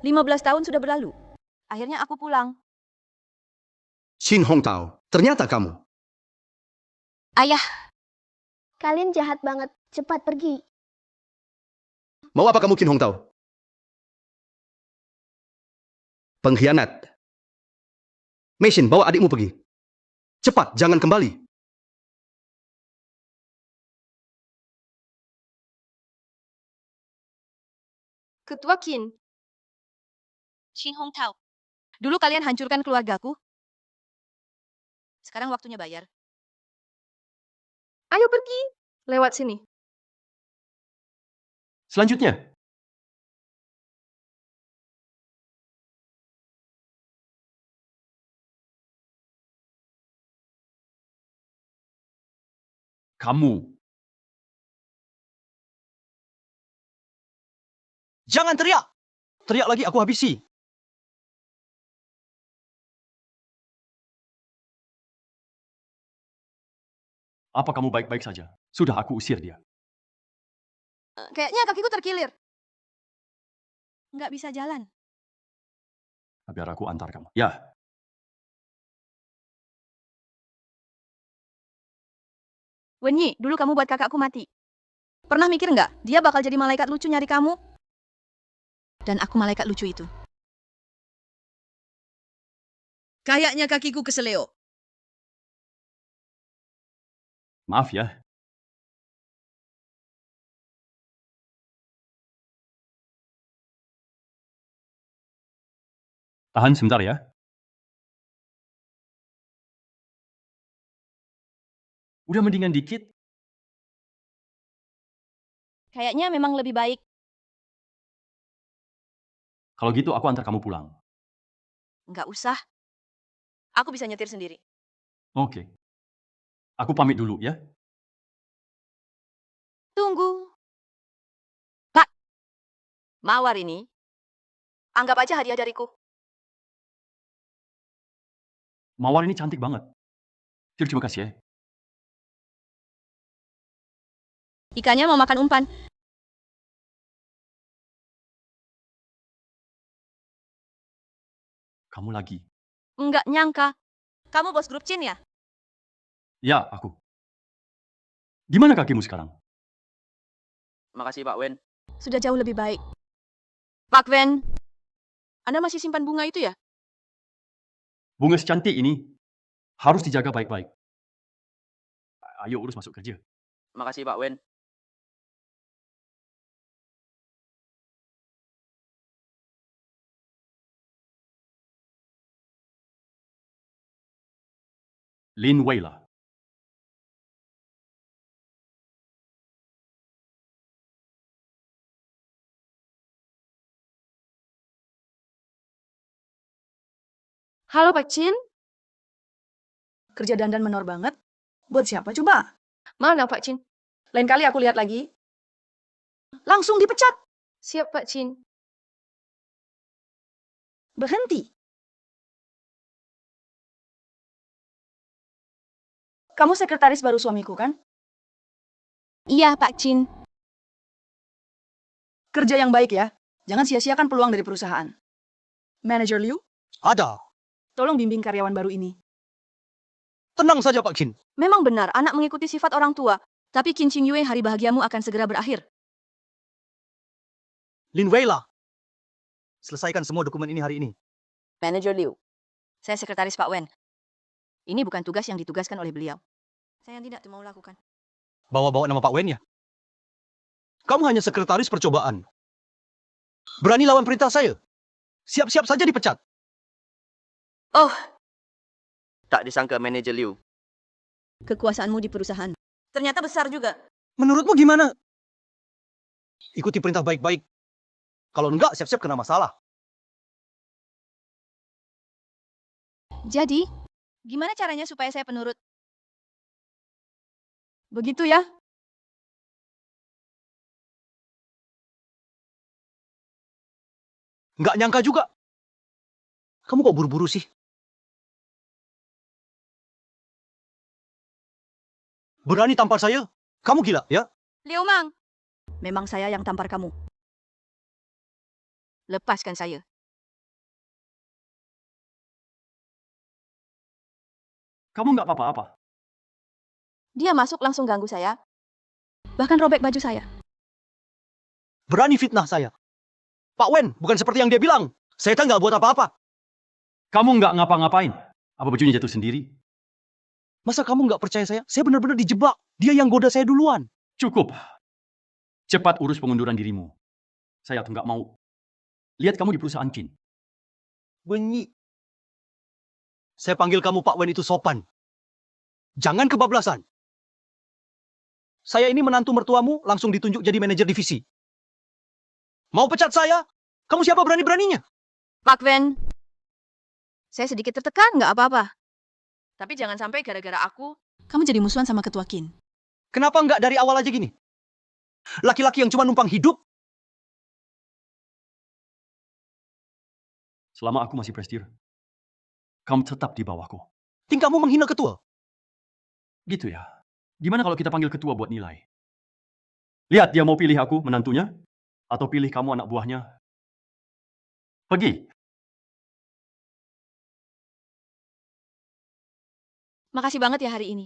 15 tahun sudah berlalu. Akhirnya aku pulang. Shin Hongtao, ternyata kamu. Ayah, Kalian jahat banget. Cepat pergi. Mau apa kamu, Qin Hongtao? Pengkhianat. Mei Xin, bawa adikmu pergi. Cepat, jangan kembali. Ketua Qin. Shin Hongtao. Dulu kalian hancurkan keluargaku. Sekarang waktunya bayar. Ayo pergi. Lewat sini. Selanjutnya, kamu. Jangan teriak! Teriak lagi aku habisi. Apa kamu baik-baik saja? Sudah aku usir dia. Kayaknya kakiku terkilir. Nggak bisa jalan. Biar aku antar kamu. Ya, Wenyi, dulu kamu buat kakakku mati. Pernah mikir nggak, dia bakal jadi malaikat lucu nyari kamu? Dan aku malaikat lucu itu. Kayaknya kakiku keseleo. maaf ya. Tahan sebentar ya. Udah mendingan dikit. Kayaknya memang lebih baik. Kalau gitu aku antar kamu pulang. Nggak usah. Aku bisa nyetir sendiri. Oke. Aku pamit dulu ya. Tunggu. Pak, mawar ini. Anggap aja hadiah dariku. Mawar ini cantik banget. Terima kasih ya. Ikannya mau makan umpan. Kamu lagi. Nggak nyangka. Kamu bos grup Chin ya? Ya, aku. Gimana kakimu sekarang? Makasih Pak Wen. Sudah jauh lebih baik. Pak Wen, Anda masih simpan bunga itu ya? Bunga secantik ini harus dijaga baik-baik. Ayo urus masuk kerja. Makasih Pak Wen. Lin Weila. Halo Pak Chin. Kerja dandan menor banget. Buat siapa coba? Mana Pak Chin? Lain kali aku lihat lagi. Langsung dipecat. Siap Pak Chin. Berhenti. Kamu sekretaris baru suamiku kan? Iya Pak Chin. Kerja yang baik ya. Jangan sia-siakan peluang dari perusahaan. Manager Liu, Ada. tolong bimbing karyawan baru ini. Tenang saja Pak Qin. Memang benar, anak mengikuti sifat orang tua. Tapi Qin Qing Yue, hari bahagiamu akan segera berakhir. Lin Weila. Selesaikan semua dokumen ini hari ini. Manager Liu. Saya sekretaris Pak Wen. Ini bukan tugas yang ditugaskan oleh beliau. Saya yang tidak mau lakukan. Bawa-bawa nama Pak Wen ya. Kamu hanya sekretaris percobaan. Berani lawan perintah saya. Siap-siap saja dipecat. Oh, Tak disangka manajer Liu. kekuasaanmu di perusahaan. Ternyata besar juga. Menurutmu gimana? Ikuti perintah baik-baik. Kalau enggak, siap-siap kena masalah. Jadi, gimana caranya supaya saya penurut? Begitu ya? Nggak nyangka juga. Kamu kok buru-buru sih? Berani tampar saya? Kamu gila, ya? Liu Mang, memang saya yang tampar kamu. Lepaskan saya. Kamu nggak apa-apa. Dia masuk langsung ganggu saya. Bahkan robek baju saya. Berani fitnah saya. Pak Wen, bukan seperti yang dia bilang. Saya nggak buat apa-apa. Kamu nggak ngapa-ngapain. Apa bajunya jatuh sendiri? Masa kamu nggak percaya saya? Saya benar-benar dijebak. Dia yang goda saya duluan. Cukup. Cepat urus pengunduran dirimu. Saya tuh nggak mau. Lihat kamu di perusahaan Chin. Wenyi. Saya panggil kamu Pak Wen itu sopan. Jangan kebablasan. Saya ini menantu mertuamu langsung ditunjuk jadi manajer divisi. Mau pecat saya? Kamu siapa berani-beraninya? Pak Wen, saya sedikit tertekan, nggak apa-apa. Tapi jangan sampai gara-gara aku, kamu jadi musuhan sama ketua Kin. Kenapa nggak dari awal aja gini? Laki-laki yang cuma numpang hidup. Selama aku masih prestir, kamu tetap di bawahku. Tingkahmu menghina ketua. Gitu ya. Gimana kalau kita panggil ketua buat nilai? Lihat dia mau pilih aku menantunya, atau pilih kamu anak buahnya. Pergi. Makasih banget ya hari ini.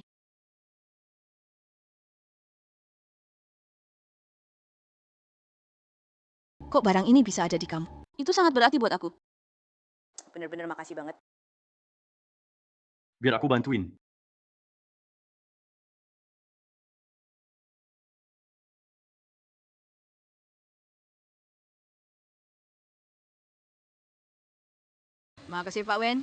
Kok barang ini bisa ada di kamu? Itu sangat berarti buat aku. Bener-bener makasih banget. Biar aku bantuin. Makasih Pak Wen.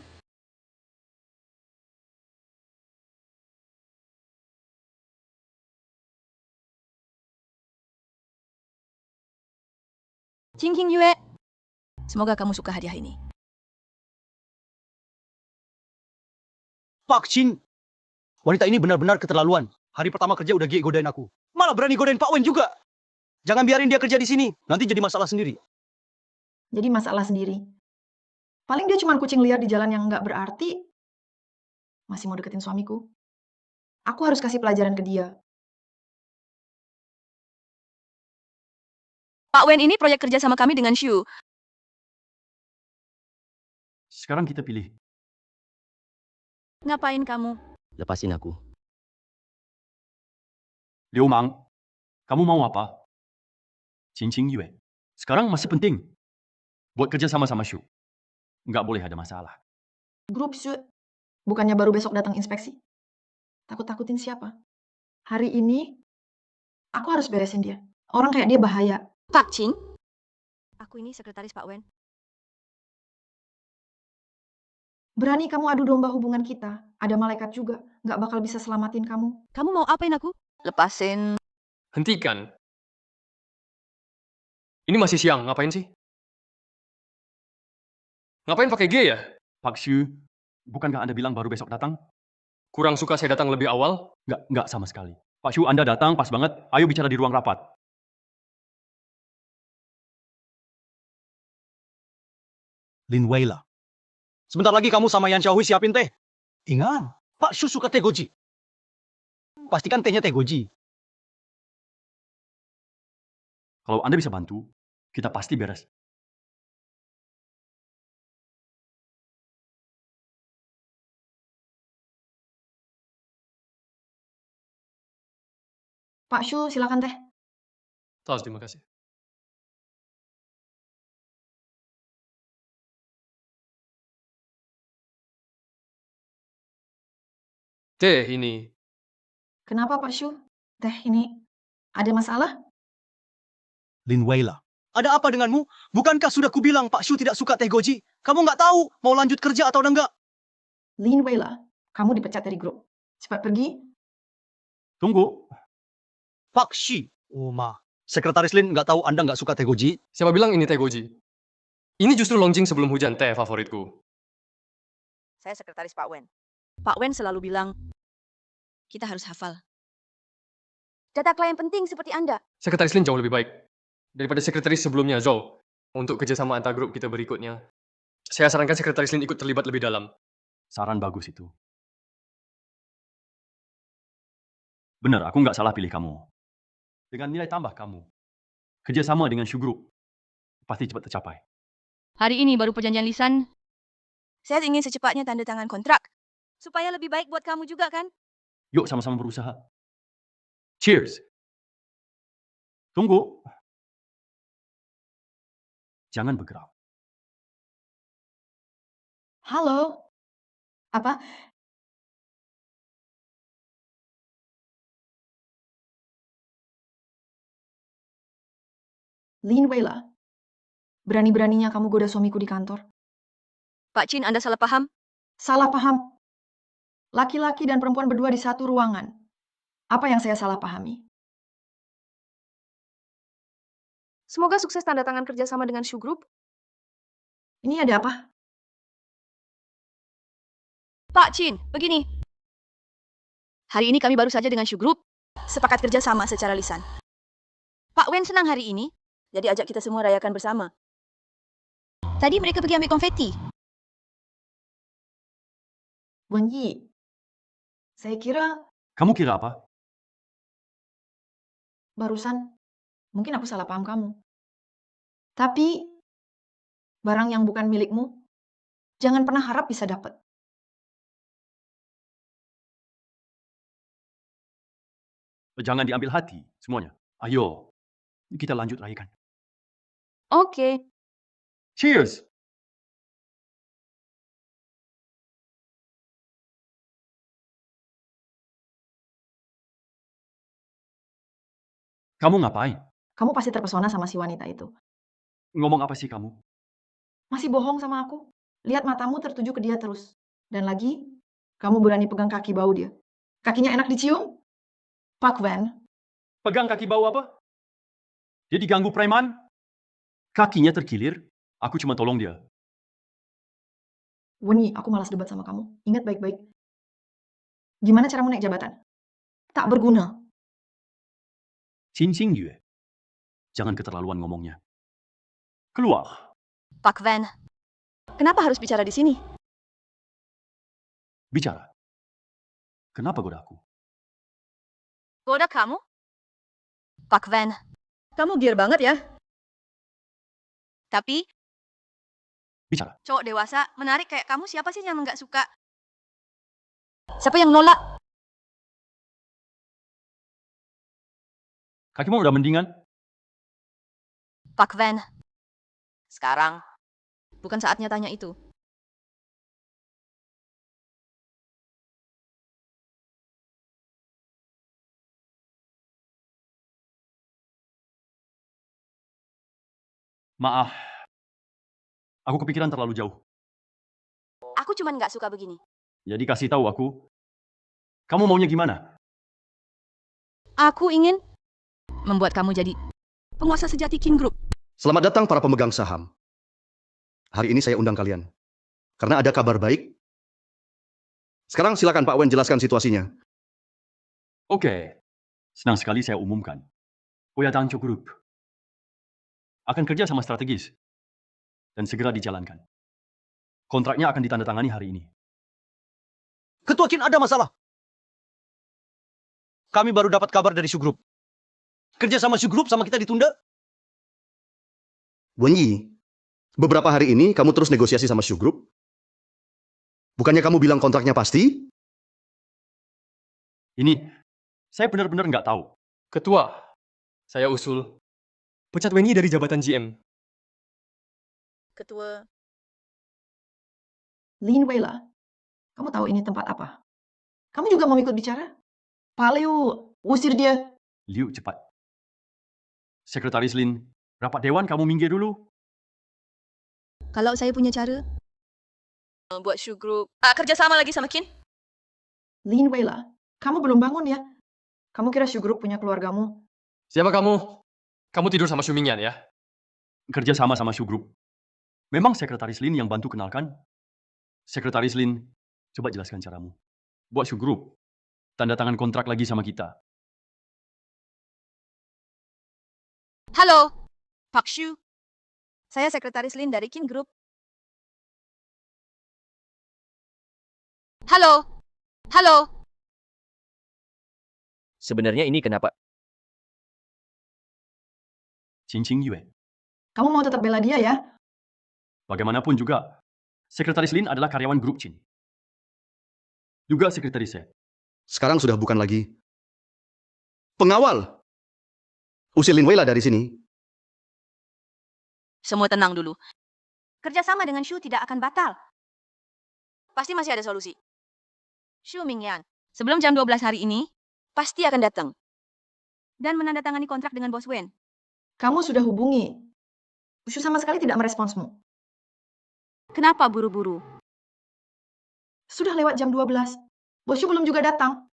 Qingqing Yue. Semoga kamu suka hadiah ini. Pak Chin. Wanita ini benar-benar keterlaluan. Hari pertama kerja udah godain aku. Malah berani godain Pak Wen juga. Jangan biarin dia kerja di sini. Nanti jadi masalah sendiri. Jadi masalah sendiri. Paling dia cuma kucing liar di jalan yang nggak berarti. Masih mau deketin suamiku. Aku harus kasih pelajaran ke dia. Pak Wen ini proyek kerja sama kami dengan Shu. Sekarang kita pilih. Ngapain kamu? Lepasin aku. Liu Mang, kamu mau apa? Qingqing Yue. Sekarang masih penting. Buat kerja sama-sama Shu. Nggak boleh ada masalah. Grup Shu. Bukannya baru besok datang inspeksi. Takut-takutin siapa? Hari ini, aku harus beresin dia. Orang kayak dia bahaya. Pak Qing? Aku ini sekretaris Pak Wen. Berani kamu adu domba hubungan kita. Ada malaikat juga. Nggak bakal bisa selamatin kamu. Kamu mau apain aku? Lepasin. Hentikan. Ini masih siang, ngapain sih? Ngapain pakai G ya? Pak Shu, bukankah Anda bilang baru besok datang? Kurang suka saya datang lebih awal? Nggak sama sekali. Pak Shu, Anda datang pas banget. Ayo bicara di ruang rapat. Lin Weila. Sebentar lagi kamu sama Yan Xiaohui siapin teh. Ingat, Pak Shu suka teh goji. Pastikan tehnya teh goji. Kalau Anda bisa bantu, kita pasti beres. Pak Shu, silakan teh. Tahu, terima kasih. Teh ini. Kenapa Pak Shu? Teh ini ada masalah? Lin Weila. Ada apa denganmu? Bukankah sudah kubilang Pak Shu tidak suka teh goji? Kamu nggak tahu mau lanjut kerja atau enggak? Lin Weila, kamu dipecat dari grup. Cepat pergi. Tunggu. Pak Shi. Uma. Sekretaris Lin nggak tahu Anda nggak suka teh goji? Siapa bilang ini teh goji? Ini justru longjing sebelum hujan, teh favoritku. Saya sekretaris Pak Wen. Pak Wen selalu bilang, kita harus hafal. Data klien penting seperti Anda. Sekretaris Lin jauh lebih baik daripada sekretaris sebelumnya, Zhou. Untuk kerjasama antar grup kita berikutnya, saya sarankan sekretaris Lin ikut terlibat lebih dalam. Saran bagus itu. Benar, aku nggak salah pilih kamu. Dengan nilai tambah kamu, kerjasama dengan Shu Group, pasti cepat tercapai. Hari ini baru perjanjian lisan. Saya ingin secepatnya tanda tangan kontrak. Supaya lebih baik buat kamu juga kan? Yuk sama-sama berusaha. Cheers. Tunggu. Jangan bergerak. Halo? Apa? Lin Weila, berani-beraninya kamu goda suamiku di kantor. Pak Chin, Anda salah paham? Salah paham. Laki-laki dan perempuan berdua di satu ruangan. Apa yang saya salah pahami? Semoga sukses tanda tangan kerjasama dengan Shu Group. Ini ada apa? Pak Chin, begini. Hari ini kami baru saja dengan Shu Group sepakat kerjasama secara lisan. Pak Wen senang hari ini, jadi ajak kita semua rayakan bersama. Tadi mereka pergi ambil konfeti. Wen Yi, saya kira Kamu kira apa? barusan mungkin aku salah paham kamu. Tapi barang yang bukan milikmu, jangan pernah harap bisa dapat. Jangan diambil hati semuanya. Ayo, kita lanjut rayakan. Oke. Cheers. Kamu ngapain? Kamu pasti terpesona sama si wanita itu. Ngomong apa sih kamu? Masih bohong sama aku. Lihat matamu tertuju ke dia terus. Dan lagi, kamu berani pegang kaki bau dia. Kakinya enak dicium? Pak Van, Pegang kaki bau apa? Dia diganggu preman? Kakinya terkilir. Aku cuma tolong dia. Weni, aku malas debat sama kamu. Ingat baik-baik. Gimana caramu naik jabatan? Tak berguna. Xin Xing Yue. Jangan keterlaluan ngomongnya. Keluar. Pak Van, kenapa harus bicara di sini? Bicara. Kenapa goda aku? Goda kamu? Pak Van, kamu gear banget ya. Tapi, Bicara. cowok dewasa, menarik kayak kamu siapa sih yang nggak suka? Siapa yang nolak? Kakimu udah mendingan? Pak Van, sekarang bukan saatnya tanya itu. Maaf. Aku kepikiran terlalu jauh. Aku cuman nggak suka begini. Jadi kasih tahu aku. Kamu maunya gimana? Aku ingin membuat kamu jadi penguasa sejati King Group. Selamat datang para pemegang saham. Hari ini saya undang kalian. Karena ada kabar baik. Sekarang silakan Pak Wen jelaskan situasinya. Oke. Senang sekali saya umumkan. Oyadangcho Group akan kerja sama strategis dan segera dijalankan. Kontraknya akan ditandatangani hari ini. Ketua Kin ada masalah. Kami baru dapat kabar dari Shu Group. Kerja sama Shu Group sama kita ditunda. Wen Yi, beberapa hari ini kamu terus negosiasi sama Shu Group? Bukannya kamu bilang kontraknya pasti? Ini, saya benar-benar nggak tahu. Ketua, saya usul pecat Wen Yi dari jabatan GM. Ketua, Lin Weila, kamu tahu ini tempat apa? Kamu juga mau ikut bicara? Pak Liu, usir dia. Liu, cepat. Sekretaris Lin, rapat dewan kamu minggir dulu. kalau saya punya cara buat Shu Group kerja sama lagi sama Kin. Lin Weila, kamu belum bangun ya? Kamu kira Shu Group punya keluargamu? Siapa kamu? Kamu tidur sama Shu Mingyan ya? Kerja sama Shu Group. Memang Sekretaris Lin yang bantu kenalkan? Sekretaris Lin, coba jelaskan caramu. Buat Shu Group, tanda tangan kontrak lagi sama kita. Halo, Pak Shu. Saya sekretaris Lin dari Kin Group. Halo, halo. Sebenarnya ini kenapa? Xin Xing Yue. Kamu mau tetap bela dia ya? Bagaimanapun juga, Sekretaris Lin adalah karyawan grup Chin. Juga sekretaris saya. Sekarang sudah bukan lagi pengawal. Usir Lin Weila dari sini. Semua tenang dulu. Kerjasama dengan Shu tidak akan batal. Pasti masih ada solusi. Shu Mingyan, sebelum jam 12 hari ini, pasti akan datang. Dan menandatangani kontrak dengan Bos Wen. Kamu sudah hubungi. Ushu sama sekali tidak meresponsmu. Kenapa buru-buru? Sudah lewat jam 12. Bos Shu belum juga datang.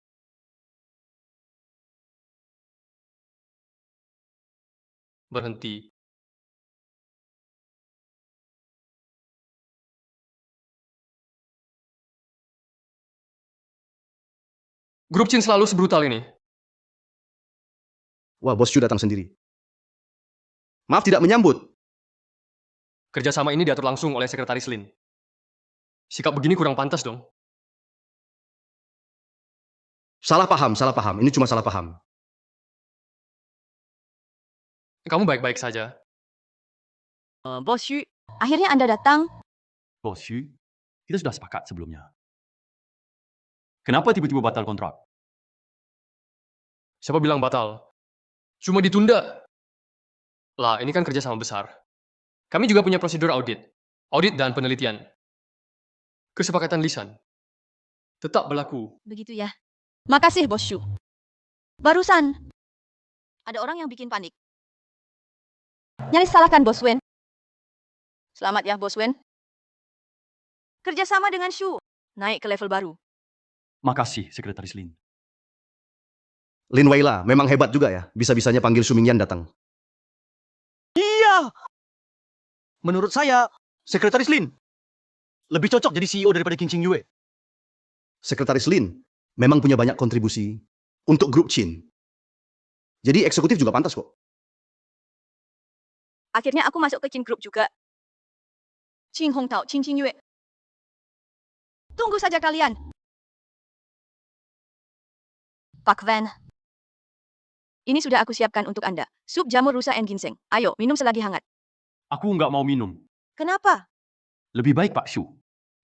Berhenti. Grup Chin selalu sebrutal ini. Wah, Bos Shu datang sendiri. Maaf tidak menyambut. Kerjasama ini diatur langsung oleh Sekretaris Lin. Sikap begini kurang pantas dong. Salah paham, salah paham. Ini cuma salah paham. Kamu baik-baik saja. Bos Shu, akhirnya Anda datang. Bos Xu, kita sudah sepakat sebelumnya. Kenapa tiba-tiba batal kontrak? Siapa bilang batal? Cuma ditunda. Lah, ini kan kerjasama besar. Kami juga punya prosedur audit. Audit dan penelitian. Kesepakatan lisan. Tetap berlaku. Begitu ya. Makasih, Bos Shu. Barusan, ada orang yang bikin panik. Nyaris salahkan Bos Wen. Selamat ya, Bos Wen. Kerjasama dengan Shu, naik ke level baru. Makasih, Sekretaris Lin. Lin Weila memang hebat juga ya. Bisa-bisanya panggil Shu Mingyan datang. Iya. Menurut saya, Sekretaris Lin lebih cocok jadi CEO daripada King Ching Yue. Sekretaris Lin memang punya banyak kontribusi untuk grup Chin. Jadi eksekutif juga pantas kok. Akhirnya aku masuk ke Chin Group juga. Qing Hongtao, Qing Qing Yue. Tunggu saja kalian. Pak Van. Ini sudah aku siapkan untuk Anda. Sup jamur rusa and ginseng. Ayo, minum selagi hangat. Aku nggak mau minum. Kenapa? Lebih baik Pak Shu.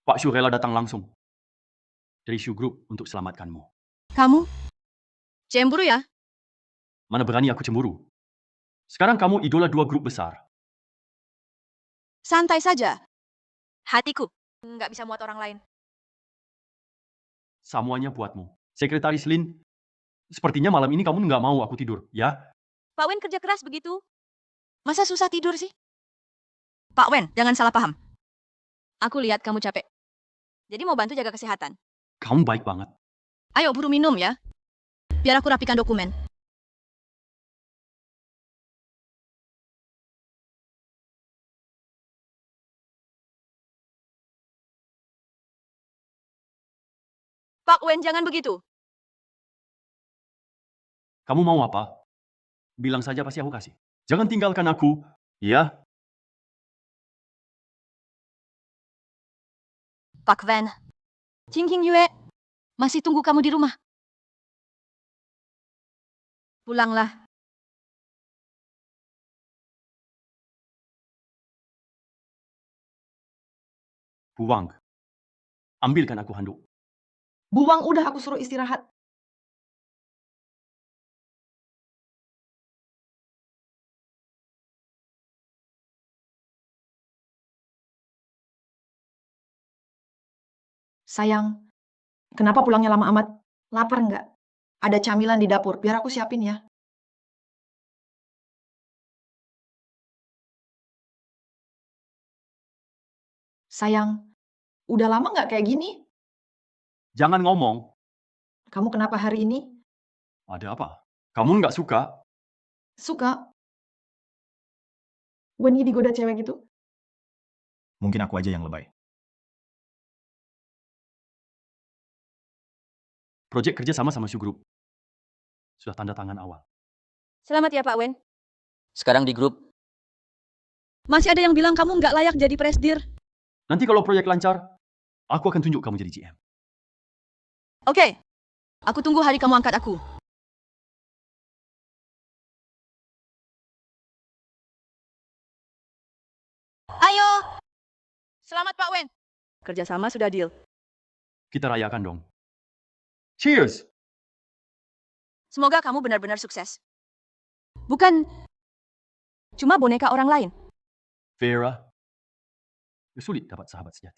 Pak Shu rela datang langsung dari Shu Group untuk selamatkanmu. Kamu? Cemburu ya? Mana berani aku cemburu. Sekarang kamu idola dua grup besar. Santai saja. Hatiku nggak bisa muat orang lain. Semuanya buatmu. Sekretaris Lin, sepertinya malam ini kamu nggak mau aku tidur, ya? Pak Wen kerja keras begitu. Masa susah tidur sih? Pak Wen, jangan salah paham. Aku lihat kamu capek. Jadi mau bantu jaga kesehatan. Kamu baik banget. Ayo buru minum ya. Biar aku rapikan dokumen. Pak Wen, jangan begitu. Kamu mau apa? Bilang saja pasti aku kasih. Jangan tinggalkan aku, ya? Pak Van. Qing Qing Yue. Masih tunggu kamu di rumah. Pulanglah. Buang. Ambilkan aku handuk. Buang udah aku suruh istirahat. Sayang, kenapa pulangnya lama amat? Lapar nggak? Ada camilan di dapur, biar aku siapin ya. Sayang, udah lama nggak kayak gini? Jangan ngomong. Kamu kenapa hari ini? Ada apa? Kamu nggak suka? Suka? Weni digoda cewek gitu? Mungkin aku aja yang lebay. Proyek kerja sama Shu Group. Sudah tanda tangan awal. Selamat ya Pak Wen. Sekarang di grup, Masih ada yang bilang kamu nggak layak jadi presdir. Nanti kalau proyek lancar, aku akan tunjuk kamu jadi GM. Oke. Aku tunggu hari kamu angkat aku. Ayo. Selamat Pak Wen. Kerjasama sudah deal. Kita rayakan dong. Cheers! Semoga kamu benar-benar sukses. Bukan cuma boneka orang lain. Vera, sulit dapat sahabat sejati.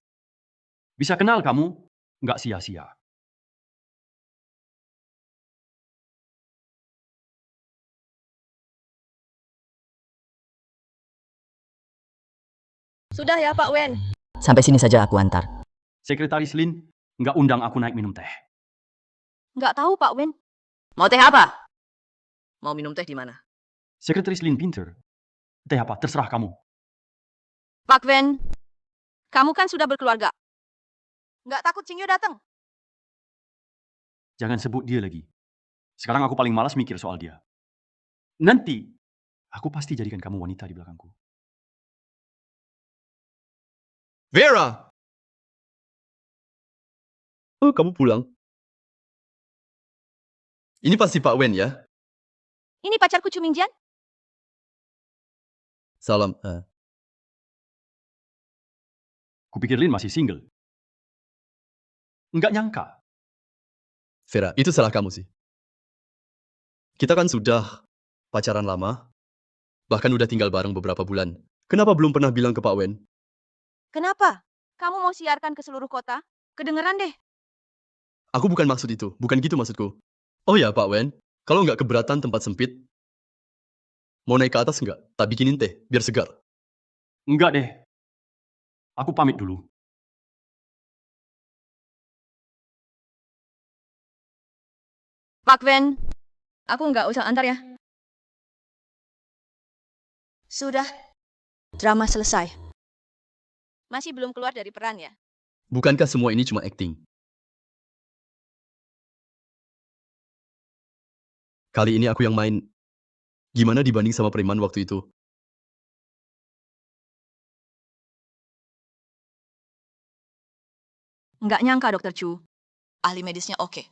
Bisa kenal kamu, nggak sia-sia. Sudah ya, Pak Wen. Sampai sini saja aku antar. Sekretaris Lin nggak undang aku naik minum teh. Nggak tahu, Pak Wen. Mau teh apa? Mau minum teh di mana? Sekretaris Lin pinter. Teh apa, terserah kamu. Pak Wen, kamu kan sudah berkeluarga. Nggak takut Cingyo datang? Jangan sebut dia lagi. Sekarang aku paling malas mikir soal dia. Nanti, aku pasti jadikan kamu wanita di belakangku. Vera! Oh, kamu pulang. Ini pasti Pak Wen ya? Ini pacarku Chu Mingjian. Salam. Kupikir Lin masih single. Nggak nyangka. Vera, itu salah kamu sih. Kita kan sudah pacaran lama, bahkan udah tinggal bareng beberapa bulan. Kenapa belum pernah bilang ke Pak Wen? Kenapa? Kamu mau siarkan ke seluruh kota? Kedengeran deh. Aku bukan maksud itu, bukan gitu maksudku. Oh ya Pak Wen, kalau nggak keberatan tempat sempit, mau naik ke atas nggak? Tak bikinin teh, biar segar. Enggak deh. Aku pamit dulu. Pak Wen, aku nggak usah antar ya. Sudah, drama selesai. Masih belum keluar dari peran ya? Bukankah semua ini cuma acting? Kali ini aku yang main. Gimana dibanding sama preman waktu itu? Nggak nyangka, Dokter Chu. Ahli medisnya oke.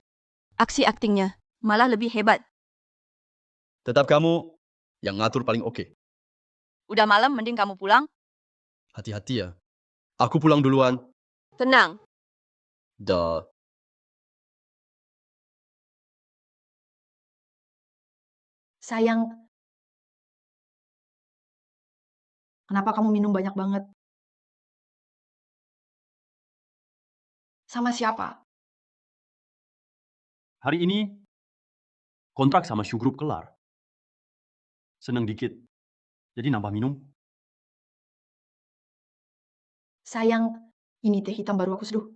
Aksi aktingnya malah lebih hebat. Tetap kamu yang ngatur paling oke. Udah malam, mending kamu pulang. Hati-hati ya. Aku pulang duluan. Tenang. Dah. Sayang, kenapa kamu minum banyak banget? Sama siapa? Hari ini, kontrak sama Shoe Group kelar. Seneng dikit. Jadi nambah minum. Sayang, ini teh hitam baru aku seduh.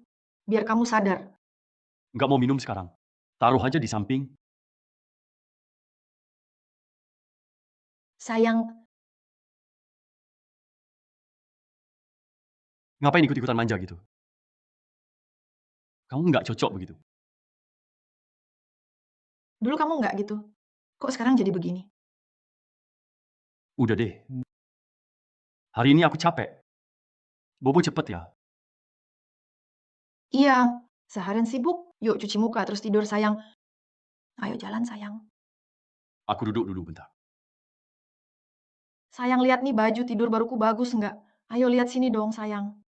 Biar kamu sadar. Nggak mau minum sekarang. Taruh aja di samping. Sayang, Ngapain ikut-ikutan manja gitu? Kamu nggak cocok begitu. dulu kamu nggak gitu. Kok sekarang jadi begini? Udah deh. Hari ini aku capek. Bobo cepet ya. Iya, seharian sibuk. Yuk cuci muka terus tidur sayang. Ayo jalan sayang. Aku duduk dulu bentar. Sayang lihat nih baju tidur baruku bagus nggak? Ayo lihat sini dong sayang.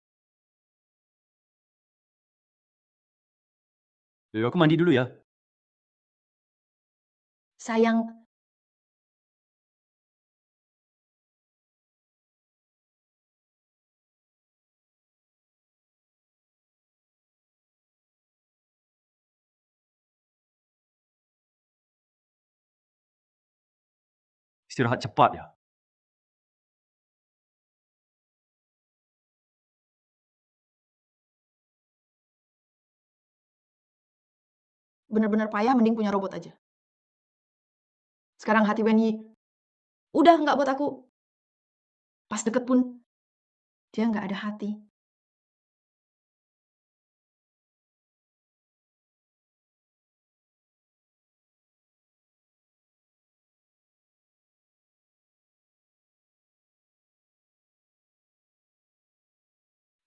Yuk, aku mandi dulu ya. Sayang, Istirahat cepat ya. bener-bener payah mending punya robot aja. Sekarang hati Wenyi udah nggak buat aku. Pas deket pun dia nggak ada hati.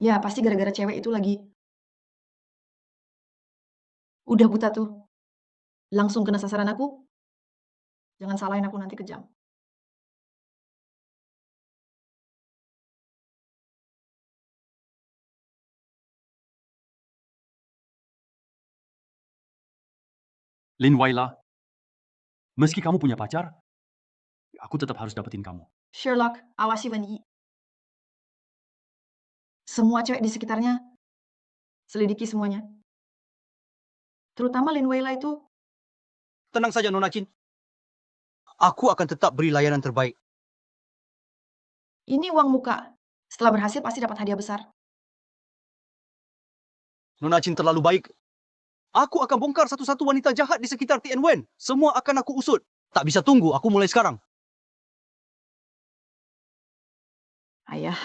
Ya pasti gara-gara cewek itu lagi. Udah buta tuh. Langsung kena sasaran aku. Jangan salahin aku nanti kejam. Lin Waila, meski kamu punya pacar, aku tetap harus dapetin kamu. Sherlock, awasi Wenyi. Semua cewek di sekitarnya, selidiki semuanya. Terutama Lin Weila itu. Tenang saja, Nona Chin. Aku akan tetap beri layanan terbaik. Ini uang muka. Setelah berhasil pasti dapat hadiah besar. Nona Chin terlalu baik. Aku akan bongkar satu-satu wanita jahat di sekitar Tien Wen. Semua akan aku usut. Tak bisa tunggu, aku mulai sekarang. Ayah.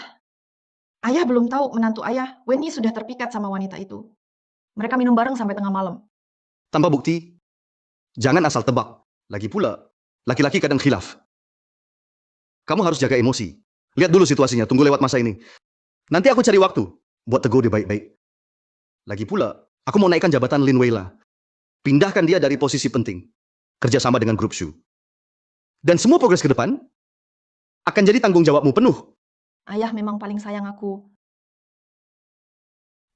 Ayah belum tahu menantu ayah, Wenyi sudah terpikat sama wanita itu. Mereka minum bareng sampai tengah malam. Tanpa bukti, jangan asal tebak. Lagi pula, laki-laki kadang khilaf. Kamu harus jaga emosi. Lihat dulu situasinya, tunggu lewat masa ini. Nanti aku cari waktu buat tegur dia baik-baik. Lagi pula, aku mau naikkan jabatan Lin Weila. Pindahkan dia dari posisi penting. Kerjasama dengan grup Shu. Dan semua progres ke depan akan jadi tanggung jawabmu penuh. Ayah memang paling sayang aku.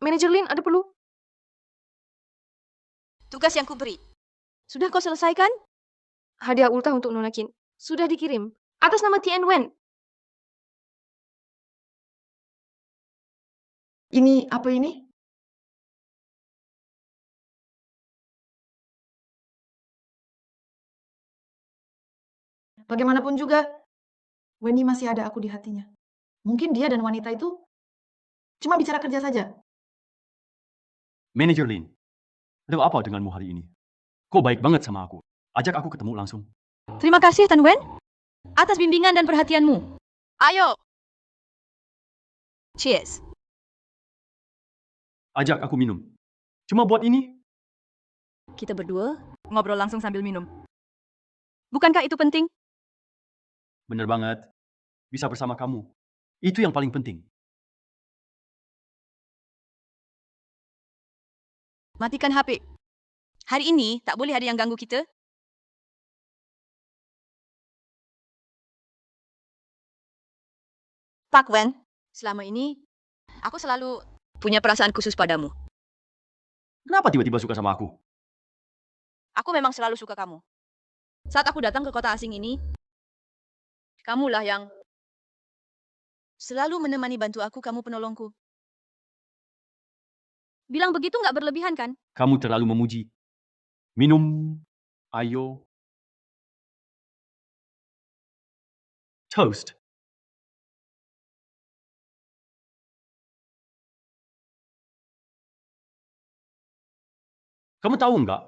Manajer Lin, ada perlu? Tugas yang kuberi. Sudah kau selesaikan? Hadiah ultah untuk Nona Qin. Sudah dikirim. Atas nama Tien Wen. Ini apa ini? Bagaimanapun juga, Wenyi masih ada aku di hatinya. Mungkin dia dan wanita itu cuma bicara kerja saja. Manajer Lin, ada apa denganmu hari ini? Kau baik banget sama aku. Ajak aku ketemu langsung. Terima kasih, Tan Wen, atas bimbingan dan perhatianmu. Ayo. Cheers. Ajak aku minum. Cuma buat ini. Kita berdua ngobrol langsung sambil minum. Bukankah itu penting? Bener banget. Bisa bersama kamu. Itu yang paling penting. Matikan HP. Hari ini tak boleh ada yang ganggu kita. Pak Wen, selama ini aku selalu punya perasaan khusus padamu. Kenapa tiba-tiba suka sama aku? Aku memang selalu suka kamu. Saat aku datang ke kota asing ini, kamulah yang selalu menemani bantu aku, kamu penolongku. Bilang begitu nggak berlebihan kan? Kamu terlalu memuji. Minum. Ayo. Toast. Kamu tahu nggak?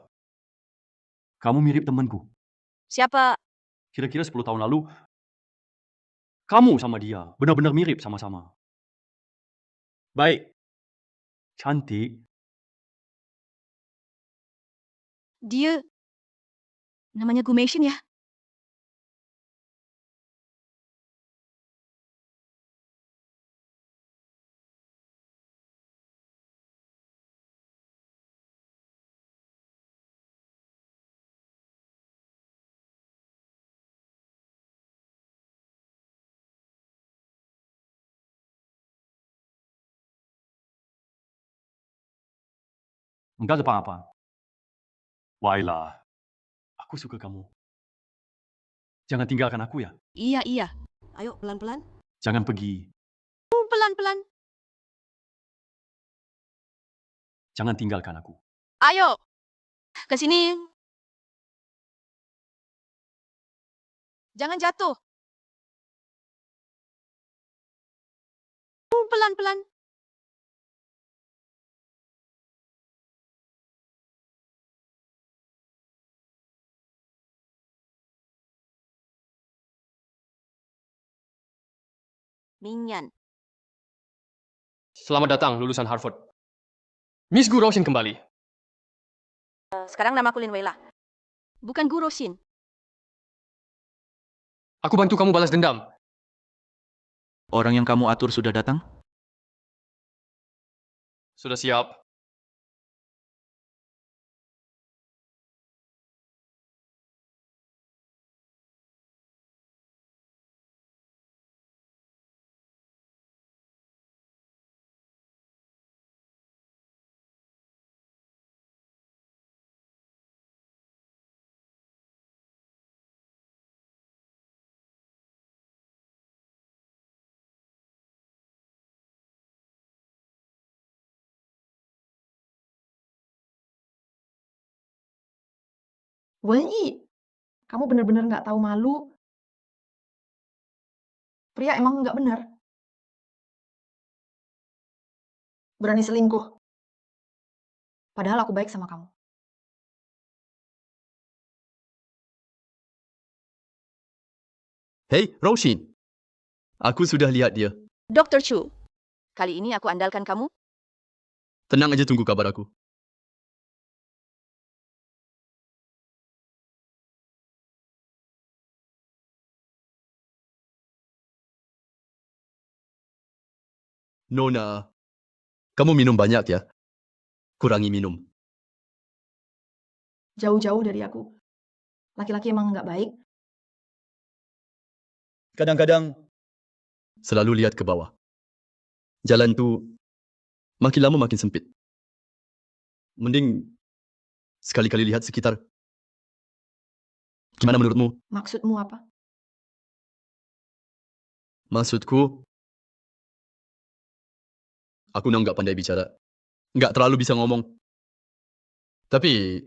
Kamu mirip temanku. Siapa? Kira-kira 10 tahun lalu, kamu sama dia benar-benar mirip sama-sama. Baik. Cantik. Dia namanya Gumation ya? Enggak apa-apa. Waila, aku suka kamu. Jangan tinggalkan aku ya. Iya, iya. Ayo, pelan-pelan. Jangan pergi. Pelan-pelan. Jangan tinggalkan aku. Ayo. Ke sini. Jangan jatuh. Pelan-pelan. Minyan. Selamat datang, lulusan Harvard. Miss Gu Roshin kembali. Sekarang namaku Lin Weila. Bukan Gu Roshin. Aku bantu kamu balas dendam. Orang yang kamu atur sudah datang? Sudah siap. Wenyi, kamu bener-bener nggak tahu malu. Pria emang nggak benar. Berani selingkuh. Padahal aku baik sama kamu. Hei, Roshin. Aku sudah lihat dia. Dr. Chu, kali ini aku andalkan kamu. Tenang aja tunggu kabar aku. Nona, kamu minum banyak ya? Kurangi minum. Jauh-jauh dari aku. Laki-laki emang nggak baik. Kadang-kadang selalu lihat ke bawah. Jalan tuh makin lama makin sempit. Mending sekali-kali lihat sekitar. Gimana menurutmu? Maksudmu apa? Maksudku, aku nggak pandai bicara. Nggak terlalu bisa ngomong. Tapi,